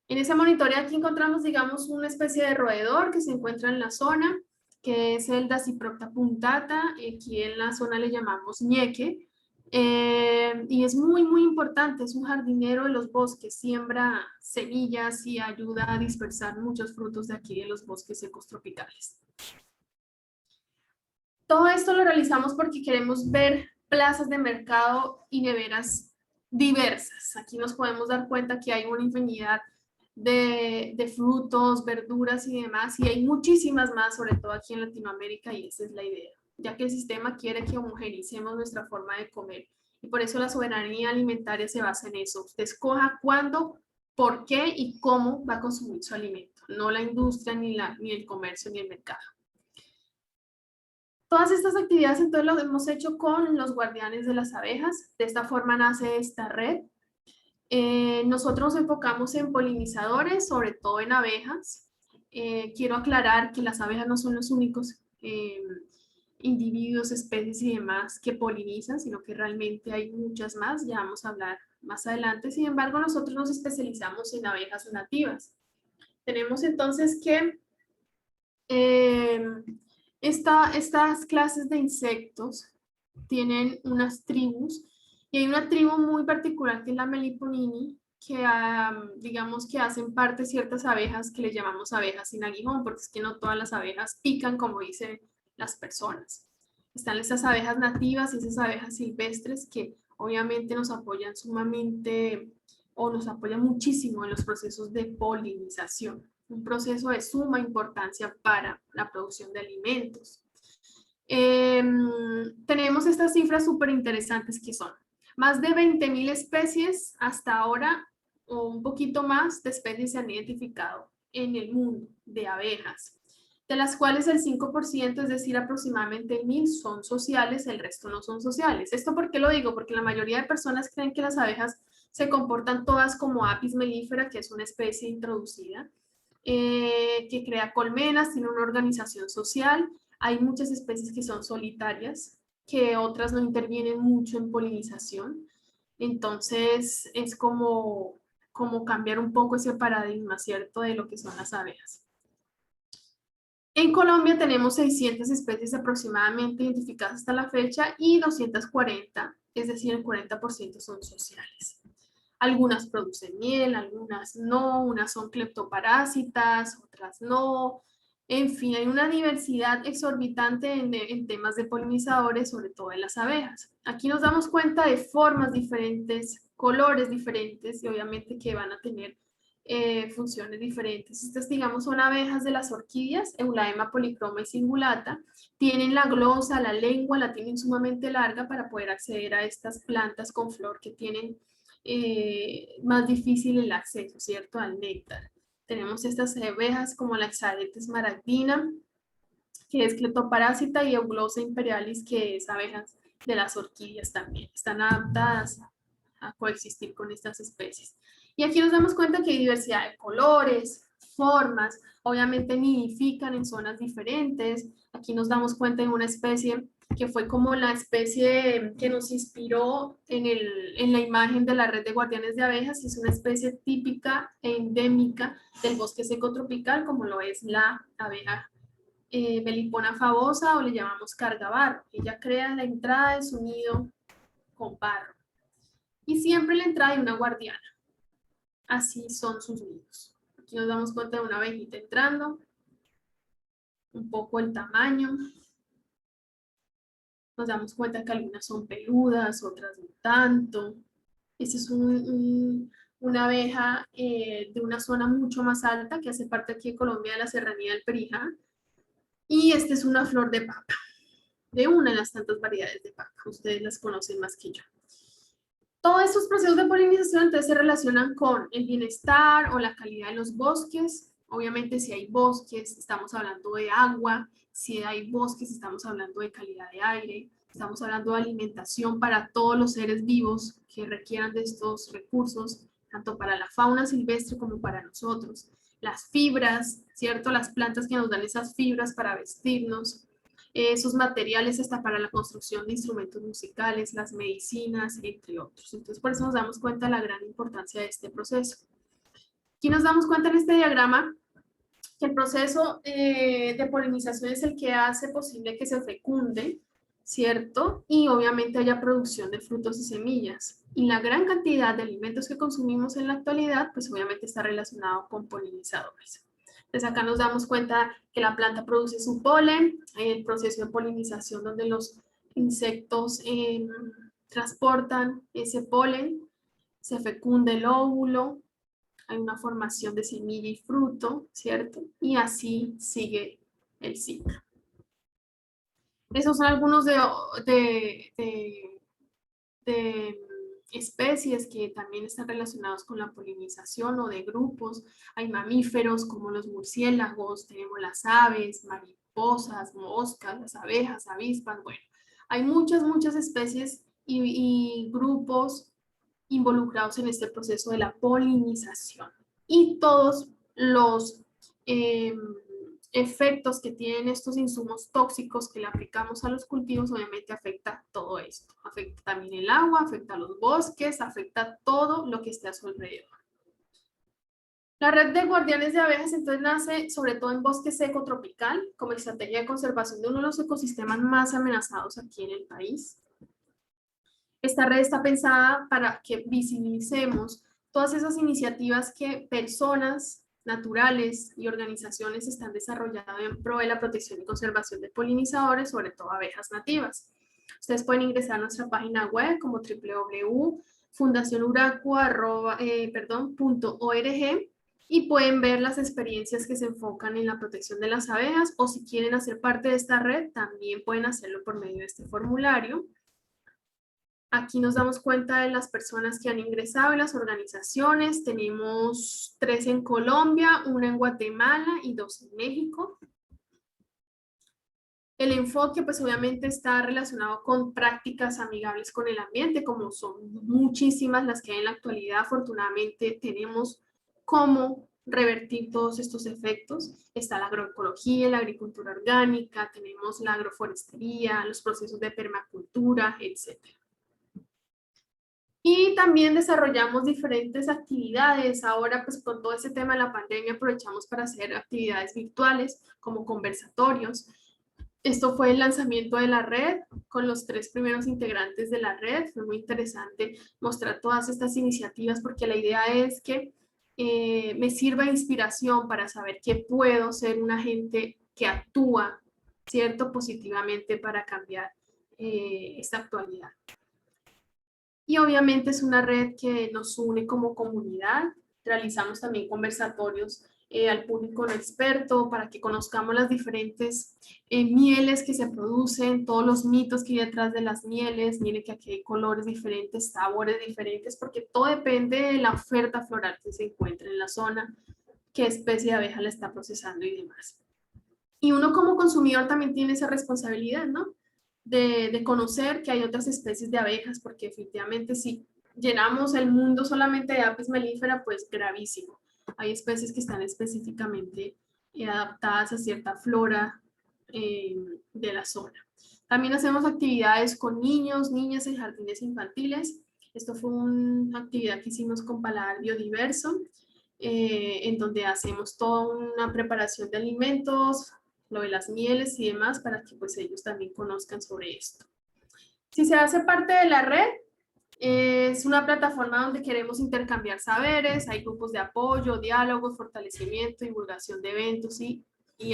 [SPEAKER 2] En ese monitoreo aquí encontramos, digamos, una especie de roedor que se encuentra en la zona, que es el Dasyprocta punctata, aquí en la zona le llamamos ñeque, y es muy, muy importante, es un jardinero de los bosques, siembra semillas y ayuda a dispersar muchos frutos de aquí de los bosques secos tropicales. Todo esto lo realizamos porque queremos ver plazas de mercado y neveras diversas. Aquí nos podemos dar cuenta que hay una infinidad de frutos, verduras y demás, y hay muchísimas más, sobre todo aquí en Latinoamérica, y esa es la idea, ya que el sistema quiere que homogeneicemos nuestra forma de comer, y por eso la soberanía alimentaria se basa en eso. Usted escoja cuándo, por qué y cómo va a consumir su alimento, no la industria, ni el comercio, ni el mercado. Todas estas actividades entonces las hemos hecho con los guardianes de las abejas. De esta forma nace esta red. Nosotros nos enfocamos en polinizadores, sobre todo en abejas. Quiero aclarar que las abejas no son los únicos individuos, especies y demás que polinizan, sino que realmente hay muchas más, ya vamos a hablar más adelante. Sin embargo, nosotros nos especializamos en abejas nativas. Tenemos entonces que estas clases de insectos tienen unas tribus, y hay una tribu muy particular que es la Meliponini, que digamos que hacen parte ciertas abejas que le llamamos abejas sin aguijón, porque es que no todas las abejas pican como dicen las personas. Están estas abejas nativas y esas abejas silvestres que obviamente nos apoyan sumamente o nos apoyan muchísimo en los procesos de polinización, un proceso de suma importancia para la producción de alimentos. Tenemos estas cifras súper interesantes que son más de 20.000 especies hasta ahora, o un poquito más de especies se han identificado en el mundo de abejas, de las cuales el 5%, es decir, aproximadamente 1.000 son sociales, el resto no son sociales. ¿Esto por qué lo digo? Porque la mayoría de personas creen que las abejas se comportan todas como Apis mellifera, que es una especie introducida, que crea colmenas, tiene una organización social. Hay muchas especies que son solitarias, que otras no intervienen mucho en polinización. Entonces es como cambiar un poco ese paradigma, ¿cierto?, de lo que son las abejas. En Colombia tenemos 600 especies aproximadamente identificadas hasta la fecha y 240, es decir, el 40% son sociales. Algunas producen miel, algunas no, unas son cleptoparásitas, otras no. En fin, hay una diversidad exorbitante en temas de polinizadores, sobre todo en las abejas. Aquí nos damos cuenta de formas diferentes, colores diferentes y obviamente que van a tener funciones diferentes. Estas, digamos, son abejas de las orquídeas, Eulaema policroma y cingulata. Tienen la glosa, la lengua, la tienen sumamente larga para poder acceder a estas plantas con flor que tienen más difícil el acceso, ¿cierto?, al néctar. Tenemos estas abejas como la Ixadetes smaragdina, que es cleptoparásita, y Euglossa imperialis, que es abejas de las orquídeas también. Están adaptadas a coexistir con estas especies. Y aquí nos damos cuenta que hay diversidad de colores, formas, obviamente nidifican en zonas diferentes. Aquí nos damos cuenta de una especie que fue como la especie que nos inspiró en la imagen de la red de guardianes de abejas. Es una especie típica e endémica del bosque seco tropical, como lo es la abeja Melipona favosa, o le llamamos cargabarro. Ella crea la entrada de su nido con barro. Y siempre la entrada de una guardiana. Así son sus nidos. Aquí nos damos cuenta de una abejita entrando, un poco el tamaño. Nos damos cuenta que algunas son peludas, otras no tanto. Esta es una abeja de una zona mucho más alta que hace parte aquí de Colombia, de la serranía del Perijá. Y esta es una flor de papa, de una de las tantas variedades de papa. Ustedes las conocen más que yo. Todos estos procesos de polinización entonces se relacionan con el bienestar o la calidad de los bosques. Obviamente, si hay bosques, estamos hablando de agua. Si hay bosques, estamos hablando de calidad de aire. Estamos hablando de alimentación para todos los seres vivos que requieran de estos recursos, tanto para la fauna silvestre como para nosotros. Las fibras, ¿cierto? Las plantas que nos dan esas fibras para vestirnos. Esos materiales hasta para la construcción de instrumentos musicales, las medicinas, entre otros. Entonces, por eso nos damos cuenta de la gran importancia de este proceso. Aquí nos damos cuenta en este diagrama que el proceso de polinización es el que hace posible que se fecunde, ¿cierto? Y obviamente haya producción de frutos y semillas. Y la gran cantidad de alimentos que consumimos en la actualidad, pues obviamente está relacionado con polinizadores. Entonces acá nos damos cuenta que la planta produce su polen, el proceso de polinización donde los insectos transportan ese polen, se fecunda el óvulo, hay una formación de semilla y fruto, ¿cierto? Y así sigue el ciclo. Esos son algunos de especies que también están relacionados con la polinización o de grupos. Hay mamíferos como los murciélagos, tenemos las aves, mariposas, moscas, las abejas, avispas, bueno, hay muchas especies y grupos involucrados en este proceso de la polinización. Y todos los efectos que tienen estos insumos tóxicos que le aplicamos a los cultivos, obviamente afecta todo esto. Afecta también el agua, afecta a los bosques, afecta todo lo que esté a su alrededor. La red de guardianes de abejas entonces nace sobre todo en bosque seco tropical como estrategia de conservación de uno de los ecosistemas más amenazados aquí en el país. Esta red está pensada para que visibilicemos todas esas iniciativas que personas naturales y organizaciones están desarrollando en pro de la protección y conservación de polinizadores, sobre todo abejas nativas. Ustedes pueden ingresar a nuestra página web como www.fundacionuracu.org y pueden ver las experiencias que se enfocan en la protección de las abejas, o si quieren hacer parte de esta red, también pueden hacerlo por medio de este formulario. Aquí nos damos cuenta de las personas que han ingresado en las organizaciones. Tenemos 3 en Colombia, 1 en Guatemala y 2 en México. El enfoque, pues obviamente está relacionado con prácticas amigables con el ambiente, como son muchísimas las que hay en la actualidad. Afortunadamente tenemos cómo revertir todos estos efectos. Está la agroecología, la agricultura orgánica, tenemos la agroforestería, los procesos de permacultura, etc. Y también desarrollamos diferentes actividades. Ahora, pues con todo este tema de la pandemia, aprovechamos para hacer actividades virtuales como conversatorios. Esto fue el lanzamiento de la red con los 3 primeros integrantes de la red. Fue muy interesante mostrar todas estas iniciativas porque la idea es que me sirva de inspiración para saber que puedo ser un agente que actúa, ¿cierto?, positivamente para cambiar esta actualidad. Y obviamente es una red que nos une como comunidad. Realizamos también conversatorios al público no experto para que conozcamos las diferentes mieles que se producen, todos los mitos que hay detrás de las mieles. Miren que aquí hay colores diferentes, sabores diferentes, porque todo depende de la oferta floral que se encuentre en la zona, qué especie de abeja la está procesando y demás. Y uno como consumidor también tiene esa responsabilidad, ¿no? De conocer que hay otras especies de abejas, porque efectivamente si llenamos el mundo solamente de apis mellifera, pues gravísimo. Hay especies que están específicamente adaptadas a cierta flora de la zona. También hacemos actividades con niños, niñas en jardines infantiles. Esto fue una actividad que hicimos con Paladar Biodiverso, en donde hacemos toda una preparación de alimentos, lo de las mieles y demás, para que pues ellos también conozcan sobre esto. Si se hace parte de la red, es una plataforma donde queremos intercambiar saberes, hay grupos de apoyo, diálogos, fortalecimiento, divulgación de eventos y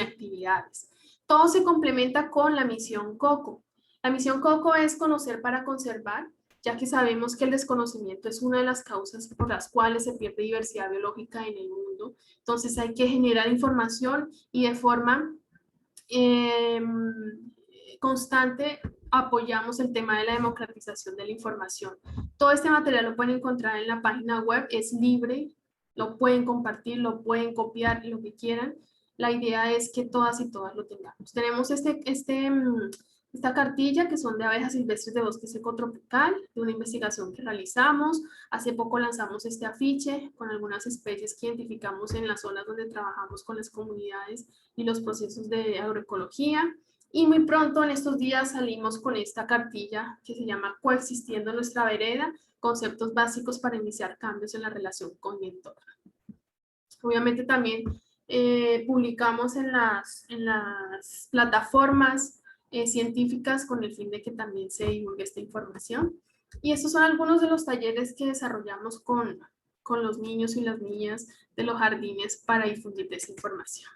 [SPEAKER 2] actividades. Todo se complementa con la misión COCO. La misión COCO es conocer para conservar, ya que sabemos que el desconocimiento es una de las causas por las cuales se pierde diversidad biológica en el mundo. Entonces hay que generar información y de forma constante apoyamos el tema de la democratización de la información. Todo este material lo pueden encontrar en la página web, es libre, lo pueden compartir, lo pueden copiar, lo que quieran. La idea es que todas y todas lo tengamos. Tenemos esta cartilla que son de abejas silvestres de bosque seco tropical, de una investigación que realizamos. Hace poco lanzamos este afiche con algunas especies que identificamos en las zonas donde trabajamos con las comunidades y los procesos de agroecología. Y muy pronto en estos días salimos con esta cartilla que se llama Coexistiendo en nuestra vereda, conceptos básicos para iniciar cambios en la relación con el entorno. Obviamente también publicamos en las plataformas científicas con el fin de que también se divulgue esta información. Y estos son algunos de los talleres que desarrollamos con los niños y las niñas de los jardines para difundir esa información.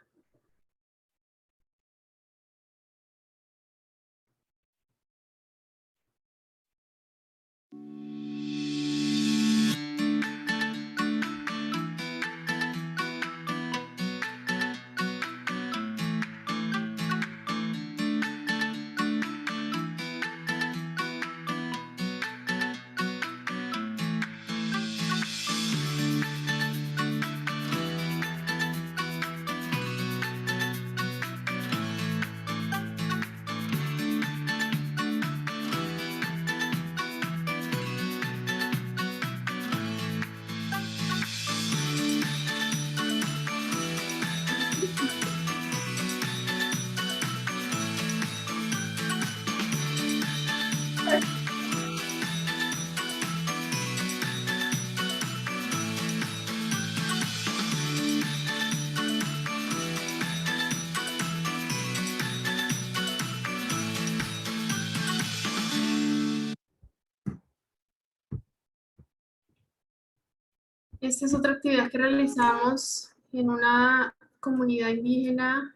[SPEAKER 2] Esta es otra actividad que realizamos en una comunidad indígena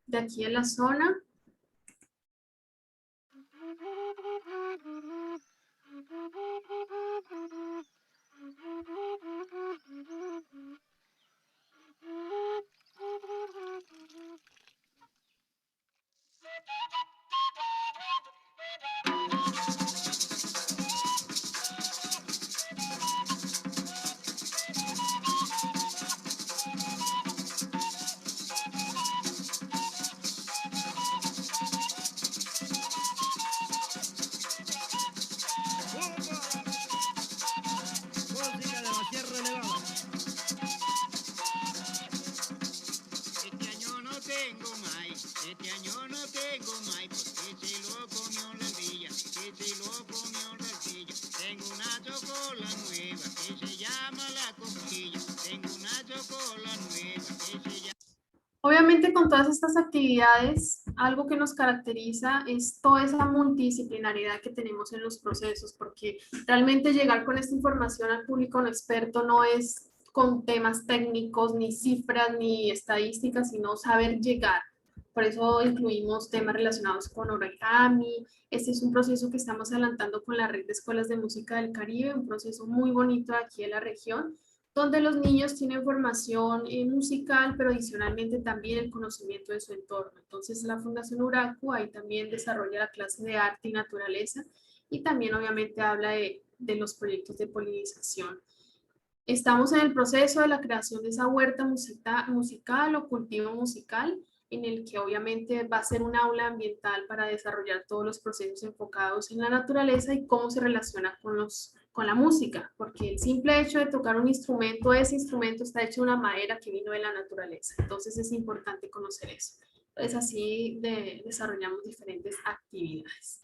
[SPEAKER 2] de aquí en la zona.
[SPEAKER 4] Música de la Sierra Nevada. Este año no tengo maíz, este año no tengo maíz, porque se lo comió la ardilla, que se lo comió la ardilla. Tengo una chocola nueva que se llama la cosquilla, tengo una chocola nueva que se llama...
[SPEAKER 2] Obviamente con todas estas actividades, algo que nos caracteriza es toda esa multidisciplinariedad que tenemos en los procesos, porque realmente llegar con esta información al público no experto no es con temas técnicos, ni cifras, ni estadísticas, sino saber llegar. Por eso incluimos temas relacionados con origami. Este es un proceso que estamos adelantando con la Red de Escuelas de Música del Caribe, un proceso muy bonito aquí en la región, donde los niños tienen formación musical, pero adicionalmente también el conocimiento de su entorno. Entonces la Fundación Uraku ahí también desarrolla la clase de arte y naturaleza y también obviamente habla de los proyectos de polinización. Estamos en el proceso de la creación de esa huerta musical o cultivo musical, en el que obviamente va a ser un aula ambiental para desarrollar todos los procesos enfocados en la naturaleza y cómo se relaciona con la música, porque el simple hecho de tocar un instrumento, ese instrumento está hecho de una madera que vino de la naturaleza, entonces es importante conocer eso. Entonces así desarrollamos diferentes actividades.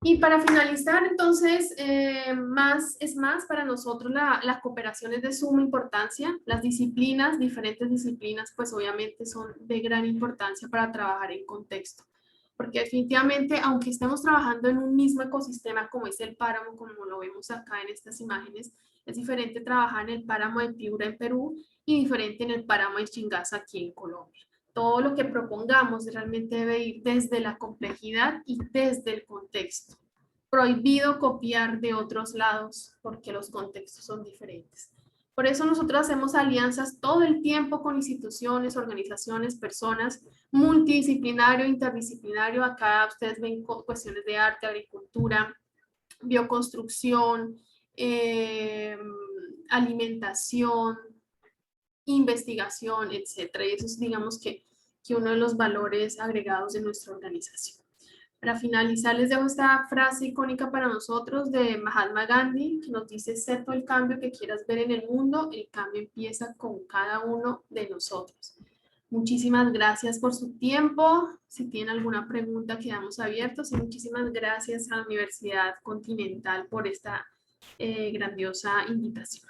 [SPEAKER 2] Y para finalizar, entonces, más es más, para nosotros la cooperación es de suma importancia. Las disciplinas, diferentes disciplinas, pues obviamente son de gran importancia para trabajar en contexto. Porque definitivamente, aunque estemos trabajando en un mismo ecosistema como es el páramo, como lo vemos acá en estas imágenes, es diferente trabajar en el páramo de Piura en Perú y diferente en el páramo de Chingaza aquí en Colombia. Todo lo que propongamos realmente debe ir desde la complejidad y desde el contexto. Prohibido copiar de otros lados porque los contextos son diferentes. Por eso nosotros hacemos alianzas todo el tiempo con instituciones, organizaciones, personas, multidisciplinario, interdisciplinario. Acá ustedes ven cuestiones de arte, agricultura, bioconstrucción, alimentación, investigación, etcétera. Y eso es, digamos, que uno de los valores agregados de nuestra organización. Para finalizar, les dejo esta frase icónica para nosotros de Mahatma Gandhi, que nos dice: sé tú el cambio que quieras ver en el mundo, el cambio empieza con cada uno de nosotros. Muchísimas gracias por su tiempo. Si tienen alguna pregunta, quedamos abiertos. Y muchísimas gracias a la Universidad Continental por esta grandiosa invitación.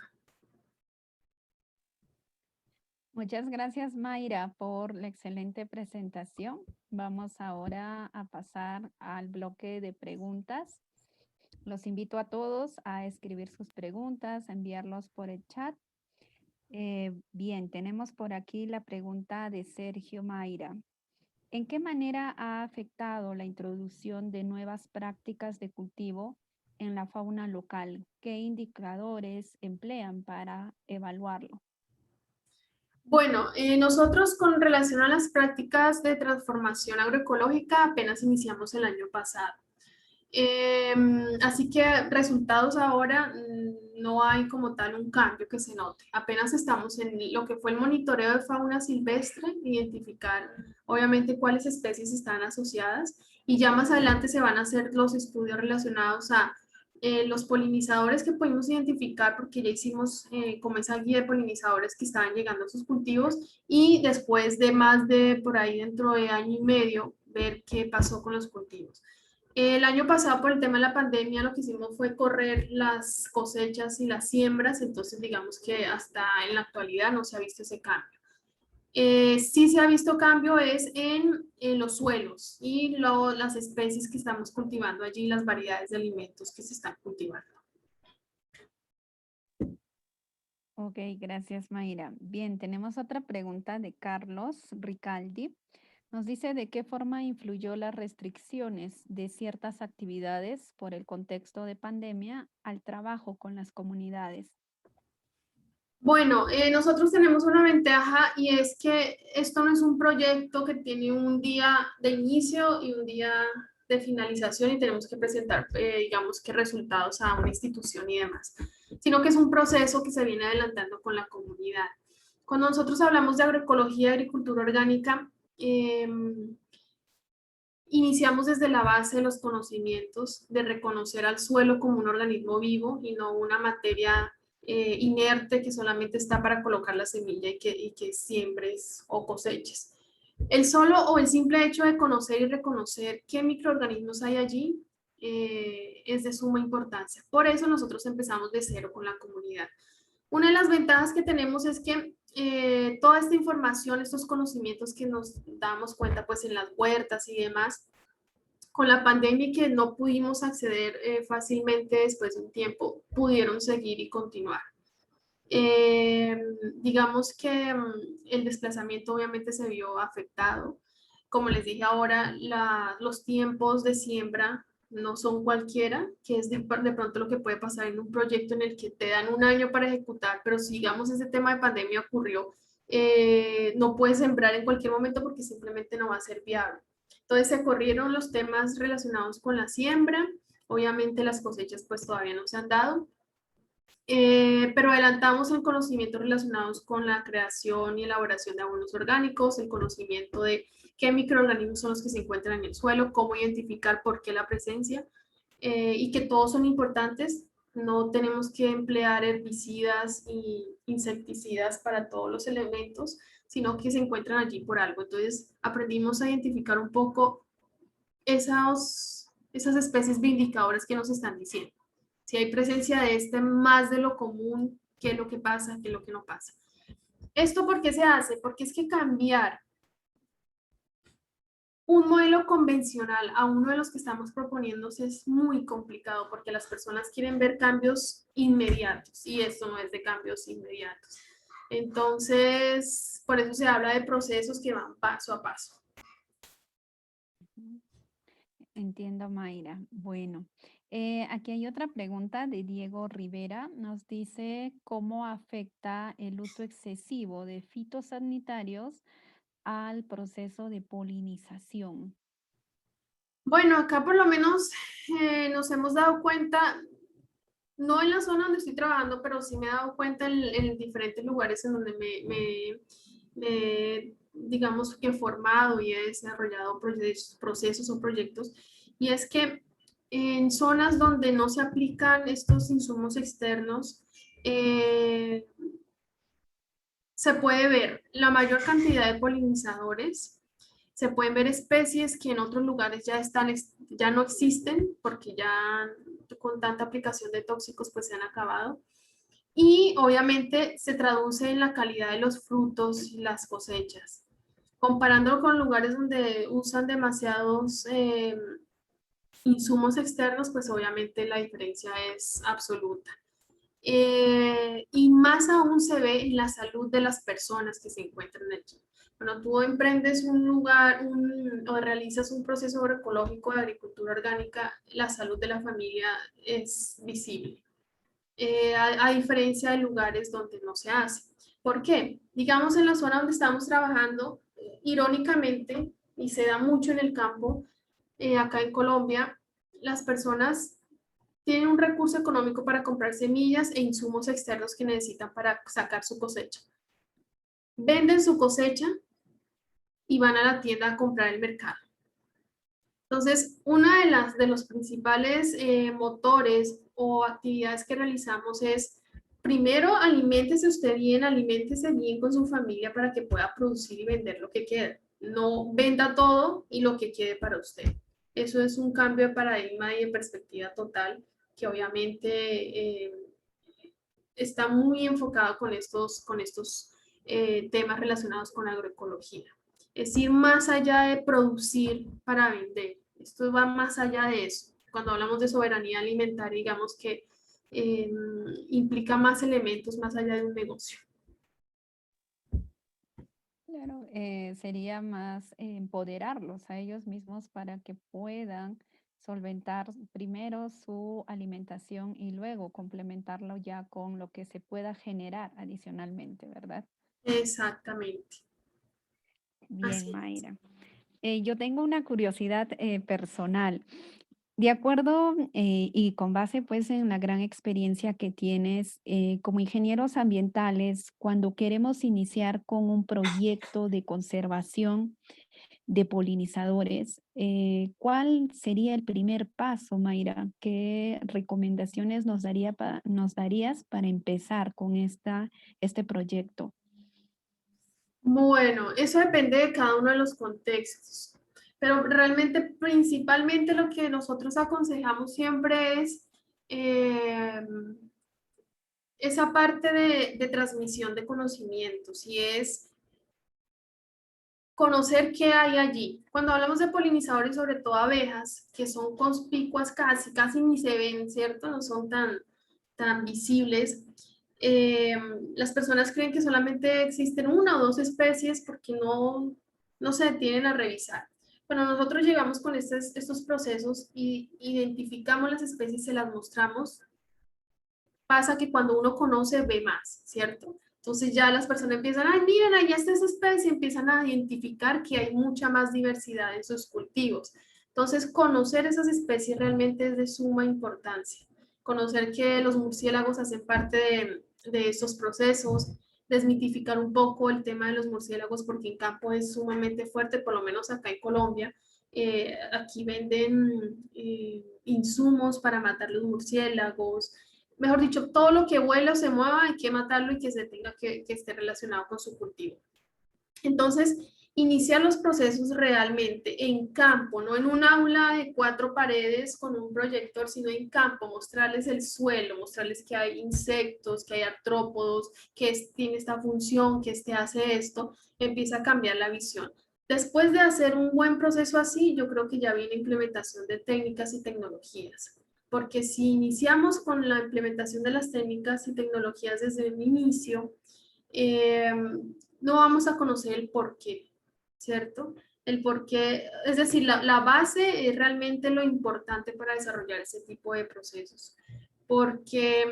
[SPEAKER 1] Muchas gracias, Mayra, por la excelente presentación. Vamos ahora a pasar al bloque de preguntas. Los invito a todos a escribir sus preguntas, a enviarlos por el chat. Bien, tenemos por aquí la pregunta de Sergio Mayra. ¿En qué manera ha afectado la introducción de nuevas prácticas de cultivo en la fauna local? ¿Qué indicadores emplean para evaluarlo?
[SPEAKER 2] Bueno, nosotros con relación a las prácticas de transformación agroecológica apenas iniciamos el año pasado. Así que resultados ahora no hay como tal un cambio que se note. Apenas estamos en lo que fue el monitoreo de fauna silvestre, identificar obviamente cuáles especies están asociadas y ya más adelante se van a hacer los estudios relacionados a los polinizadores que pudimos identificar porque ya hicimos como esa guía de polinizadores que estaban llegando a sus cultivos y después de más de por ahí dentro de año y medio ver qué pasó con los cultivos. El año pasado, por el tema de la pandemia, lo que hicimos fue correr las cosechas y las siembras, entonces digamos que hasta en la actualidad no se ha visto ese cambio. Sí se ha visto cambio es en los suelos y las especies que estamos cultivando allí, las variedades de alimentos que se están cultivando.
[SPEAKER 1] Ok, gracias, Mayra. Bien, tenemos otra pregunta de Carlos Ricaldi. Nos dice de qué forma influyó las restricciones de ciertas actividades por el contexto de pandemia al trabajo con las comunidades.
[SPEAKER 2] Bueno, nosotros tenemos una ventaja y es que esto no es un proyecto que tiene un día de inicio y un día de finalización y tenemos que presentar, digamos que resultados a una institución y demás, sino que es un proceso que se viene adelantando con la comunidad. Cuando nosotros hablamos de agroecología y agricultura orgánica, iniciamos desde la base de los conocimientos, de reconocer al suelo como un organismo vivo y no una materia inerte que solamente está para colocar la semilla y que siembres o coseches. El solo o el simple hecho de conocer y reconocer qué microorganismos hay allí es de suma importancia. Por eso nosotros empezamos de cero con la comunidad. Una de las ventajas que tenemos es que toda esta información, estos conocimientos que nos damos cuenta pues en las huertas y demás, con la pandemia que no pudimos acceder fácilmente después de un tiempo, pudieron seguir y continuar. Digamos que el desplazamiento obviamente se vio afectado. Como les dije ahora, los tiempos de siembra no son cualquiera, que es de pronto lo que puede pasar en un proyecto en el que te dan un año para ejecutar, pero si digamos ese tema de pandemia ocurrió, no puedes sembrar en cualquier momento porque simplemente no va a ser viable. Entonces se corrieron los temas relacionados con la siembra, obviamente las cosechas pues todavía no se han dado, pero adelantamos en conocimientos relacionados con la creación y elaboración de abonos orgánicos, el conocimiento de qué microorganismos son los que se encuentran en el suelo, cómo identificar por qué la presencia, y que todos son importantes. No tenemos que emplear herbicidas y insecticidas para todos los elementos, sino que se encuentran allí por algo. Entonces aprendimos a identificar un poco esas especies vindicadoras que nos están diciendo. Si hay presencia de este más de lo común, qué es lo que pasa, qué es lo que no pasa. ¿Esto por qué se hace? Porque es que cambiar un modelo convencional a uno de los que estamos proponiendo es muy complicado porque las personas quieren ver cambios inmediatos y esto no es de cambios inmediatos. Entonces, por eso se habla de procesos que van paso a paso.
[SPEAKER 1] Entiendo, Mayra. Bueno, aquí hay otra pregunta de Diego Rivera. Nos dice cómo afecta el uso excesivo de fitosanitarios al proceso de polinización.
[SPEAKER 2] Bueno, acá por lo menos nos hemos dado cuenta, no en la zona donde estoy trabajando, pero sí me he dado cuenta en diferentes lugares en donde digamos que he formado y he desarrollado procesos o proyectos, y es que en zonas donde no se aplican estos insumos externos, se puede ver la mayor cantidad de polinizadores, se pueden ver especies que en otros lugares ya no existen porque ya con tanta aplicación de tóxicos pues se han acabado. Y obviamente se traduce en la calidad de los frutos y las cosechas. Comparándolo con lugares donde usan demasiados insumos externos, pues obviamente la diferencia es absoluta. Y más aún se ve en la salud de las personas que se encuentran allí. Cuando tú emprendes un lugar o realizas un proceso agroecológico de agricultura orgánica, la salud de la familia es visible, a diferencia de lugares donde no se hace. ¿Por qué? Digamos en la zona donde estamos trabajando, irónicamente, y se da mucho en el campo, acá en Colombia, las personas tienen un recurso económico para comprar semillas e insumos externos que necesitan para sacar su cosecha. Venden su cosecha y van a la tienda a comprar el mercado. Entonces, una de los principales motores o actividades que realizamos es, primero, aliméntese usted bien, aliméntese bien con su familia para que pueda producir y vender lo que quede. No venda todo y lo que quede para usted. Eso es un cambio de paradigma y de perspectiva total que obviamente está muy enfocado con estos temas relacionados con agroecología. Es ir más allá de producir para vender. Esto va más allá de eso. Cuando hablamos de soberanía alimentaria, digamos que implica más elementos más allá de un negocio.
[SPEAKER 1] Claro, sería más empoderarlos a ellos mismos para que puedan solventar primero su alimentación y luego complementarlo ya con lo que se pueda generar adicionalmente, ¿verdad?
[SPEAKER 2] Exactamente.
[SPEAKER 1] Bien,
[SPEAKER 2] Así.
[SPEAKER 1] Mayra. Yo tengo una curiosidad personal. De acuerdo y con base pues en la gran experiencia que tienes como ingenieros ambientales, cuando queremos iniciar con un proyecto de conservación de polinizadores, ¿cuál sería el primer paso, Mayra? ¿Qué recomendaciones nos darías para empezar con este proyecto?
[SPEAKER 2] Bueno, eso depende de cada uno de los contextos, pero realmente principalmente lo que nosotros aconsejamos siempre es eh, esa parte de transmisión de conocimientos y es conocer qué hay allí. Cuando hablamos de polinizadores, sobre todo abejas, que son conspicuas casi ni se ven, ¿cierto? No son tan visibles. Las personas creen que solamente existen una o dos especies porque no se detienen a revisar. Cuando nosotros llegamos con estos procesos y identificamos las especies, se las mostramos, pasa que cuando uno conoce, ve más, ¿cierto? Entonces ya las personas empiezan, ay, miren, ahí está esa especie, empiezan a identificar que hay mucha más diversidad en sus cultivos. Entonces, conocer esas especies realmente es de suma importancia. Conocer que los murciélagos hacen parte de estos procesos, desmitificar un poco el tema de los murciélagos, porque en campo es sumamente fuerte, por lo menos acá en Colombia. Aquí venden insumos para matar los murciélagos, mejor dicho, todo lo que vuela o se mueva hay que matarlo y que se tenga que esté relacionado con su cultivo. Entonces, iniciar los procesos realmente en campo, no en un aula de 4 paredes con un proyector, sino en campo, mostrarles el suelo, mostrarles que hay insectos, que hay artrópodos, que tiene esta función, que hace esto, empieza a cambiar la visión. Después de hacer un buen proceso así, yo creo que ya viene implementación de técnicas y tecnologías, porque si iniciamos con la implementación de las técnicas y tecnologías desde el inicio, eh, no vamos a conocer el por qué, ¿cierto? El por qué, es decir, la base es realmente lo importante para desarrollar ese tipo de procesos, porque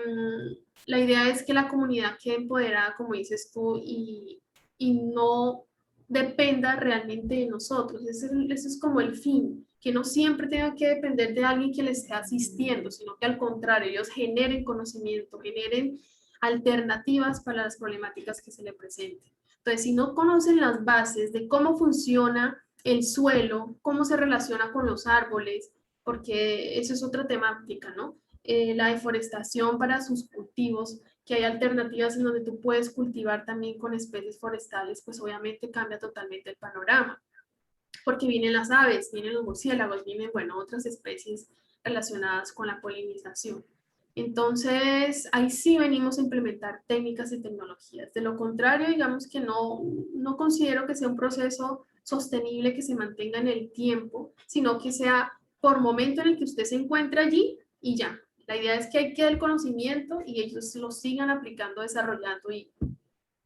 [SPEAKER 2] la idea es que la comunidad quede empoderada, como dices tú, y no dependa realmente de nosotros. Ese es como el fin, que no siempre tenga que depender de alguien que les esté asistiendo, sino que al contrario, ellos generen conocimiento, generen alternativas para las problemáticas que se le presenten. Entonces, si no conocen las bases de cómo funciona el suelo, cómo se relaciona con los árboles, porque eso es otra temática, ¿no? La deforestación para sus cultivos, que hay alternativas en donde tú puedes cultivar también con especies forestales, pues obviamente cambia totalmente el panorama, porque vienen las aves, vienen los murciélagos, vienen, bueno, otras especies relacionadas con la polinización. Entonces, ahí sí venimos a implementar técnicas y tecnologías. De lo contrario, digamos que no considero que sea un proceso sostenible que se mantenga en el tiempo, sino que sea por momento en el que usted se encuentra allí y ya. La idea es que hay que dar el conocimiento y ellos lo sigan aplicando, desarrollando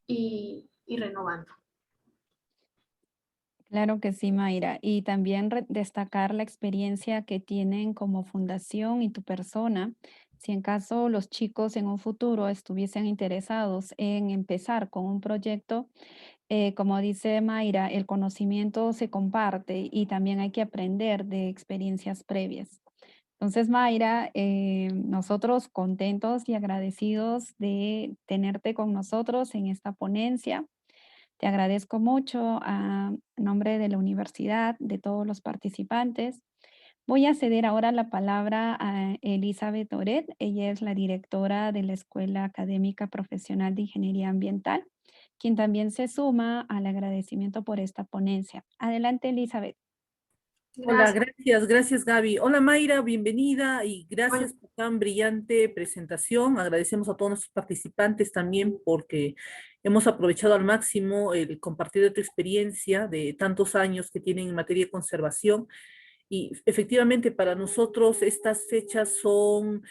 [SPEAKER 2] y renovando.
[SPEAKER 1] Claro que sí, Mayra. Y también destacar la experiencia que tienen como fundación y tu persona. Si en caso los chicos en un futuro estuviesen interesados en empezar con un proyecto, como dice Mayra, el conocimiento se comparte y también hay que aprender de experiencias previas. Entonces, Mayra, nosotros contentos y agradecidos de tenerte con nosotros en esta ponencia. Te agradezco mucho a nombre de la universidad, de todos los participantes. Voy a ceder ahora la palabra a Elizabeth Oret. Ella es la directora de la Escuela Académica Profesional de Ingeniería Ambiental, quien también se suma al agradecimiento por esta ponencia. Adelante, Elizabeth.
[SPEAKER 5] Hola,
[SPEAKER 2] Gracias.
[SPEAKER 5] gracias Gaby. Hola Mayra, bienvenida y
[SPEAKER 2] Bueno,
[SPEAKER 5] gracias por tan brillante presentación. Agradecemos a todos nuestros participantes también porque hemos aprovechado al máximo el compartir de tu experiencia de tantos años que tienen en materia de conservación y efectivamente para nosotros estas fechas son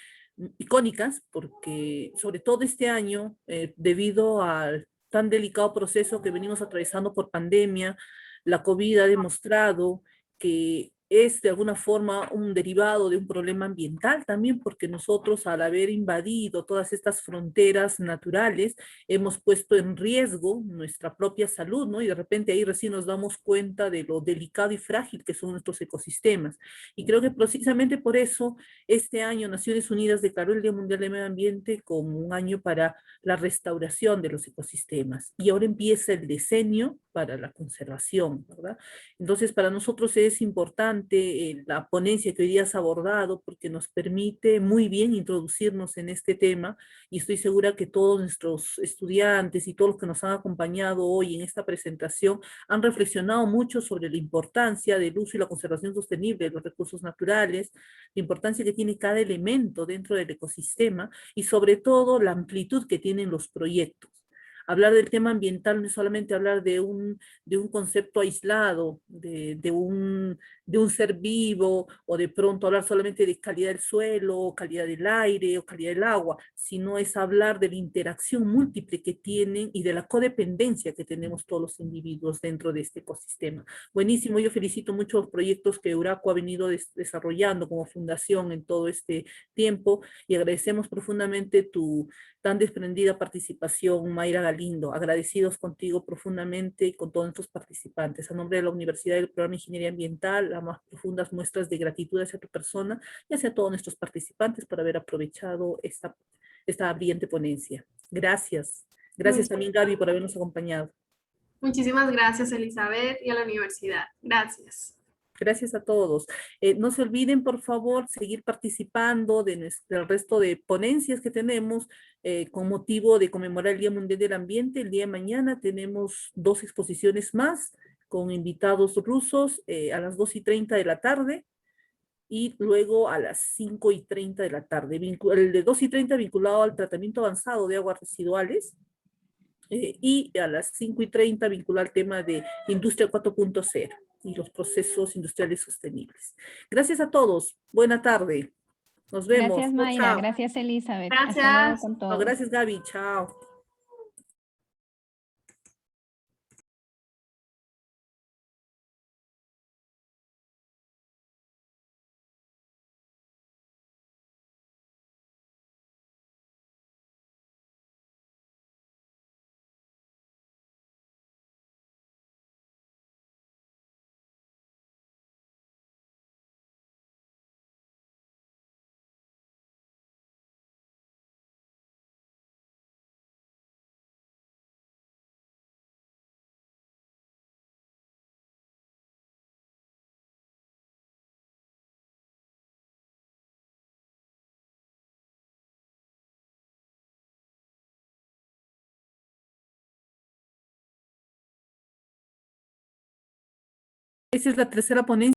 [SPEAKER 5] icónicas, porque sobre todo este año, debido al tan delicado proceso que venimos atravesando por pandemia, la COVID ha demostrado que es de alguna forma un derivado de un problema ambiental también, porque nosotros al haber invadido todas estas fronteras naturales, hemos puesto en riesgo nuestra propia salud, ¿no? Y de repente ahí recién nos damos cuenta de lo delicado y frágil que son nuestros ecosistemas. Y creo que precisamente por eso este año Naciones Unidas declaró el Día Mundial del Medio Ambiente como un año para la restauración de los ecosistemas. Y ahora empieza el decenio para la conservación, ¿verdad? Entonces, para nosotros es importante la ponencia que hoy día has abordado porque nos permite muy bien introducirnos en este tema y estoy segura que todos nuestros estudiantes y todos los que nos han acompañado hoy en esta presentación han reflexionado mucho sobre la importancia del uso y la conservación sostenible de los recursos naturales, la importancia que tiene cada elemento dentro del ecosistema y sobre todo la amplitud que tienen los proyectos. Hablar del tema ambiental no es solamente hablar de un concepto aislado, de un ser vivo, o de pronto hablar solamente de calidad del suelo, o calidad del aire, o calidad del agua, sino es hablar de la interacción múltiple que tienen y de la codependencia que tenemos todos los individuos dentro de este ecosistema. Buenísimo, yo felicito mucho los proyectos que Euraco ha venido desarrollando como fundación en todo este tiempo y agradecemos profundamente tu tan desprendida participación, Mayra Galindo. Agradecidos contigo profundamente y con todos nuestros participantes. A nombre de la Universidad del Programa de Ingeniería Ambiental, las más profundas muestras de gratitud hacia tu persona y hacia todos nuestros participantes por haber aprovechado esta brillante ponencia. Gracias. Gracias también, Gaby, por habernos acompañado.
[SPEAKER 2] Muchísimas gracias, Elizabeth, y a la universidad. Gracias.
[SPEAKER 5] Gracias a todos. No se olviden, por favor, seguir participando del resto de ponencias que tenemos con motivo de conmemorar el Día Mundial del Ambiente. El día de mañana tenemos 2 exposiciones más con invitados rusos a las 2:30 de la tarde y luego a las 5:30 de la tarde. El de 2:30 vinculado al tratamiento avanzado de aguas residuales y a las 5:30 vinculado al tema de Industria 4.0 y los procesos industriales sostenibles. Gracias a todos. Buena tarde. Nos vemos.
[SPEAKER 1] Gracias, Mayra.
[SPEAKER 5] Chao.
[SPEAKER 1] Gracias, Elizabeth. Hasta luego
[SPEAKER 2] Gracias.
[SPEAKER 1] con
[SPEAKER 5] No,
[SPEAKER 1] todos.
[SPEAKER 5] gracias, Gaby. Chao. Esa es la tercera ponencia.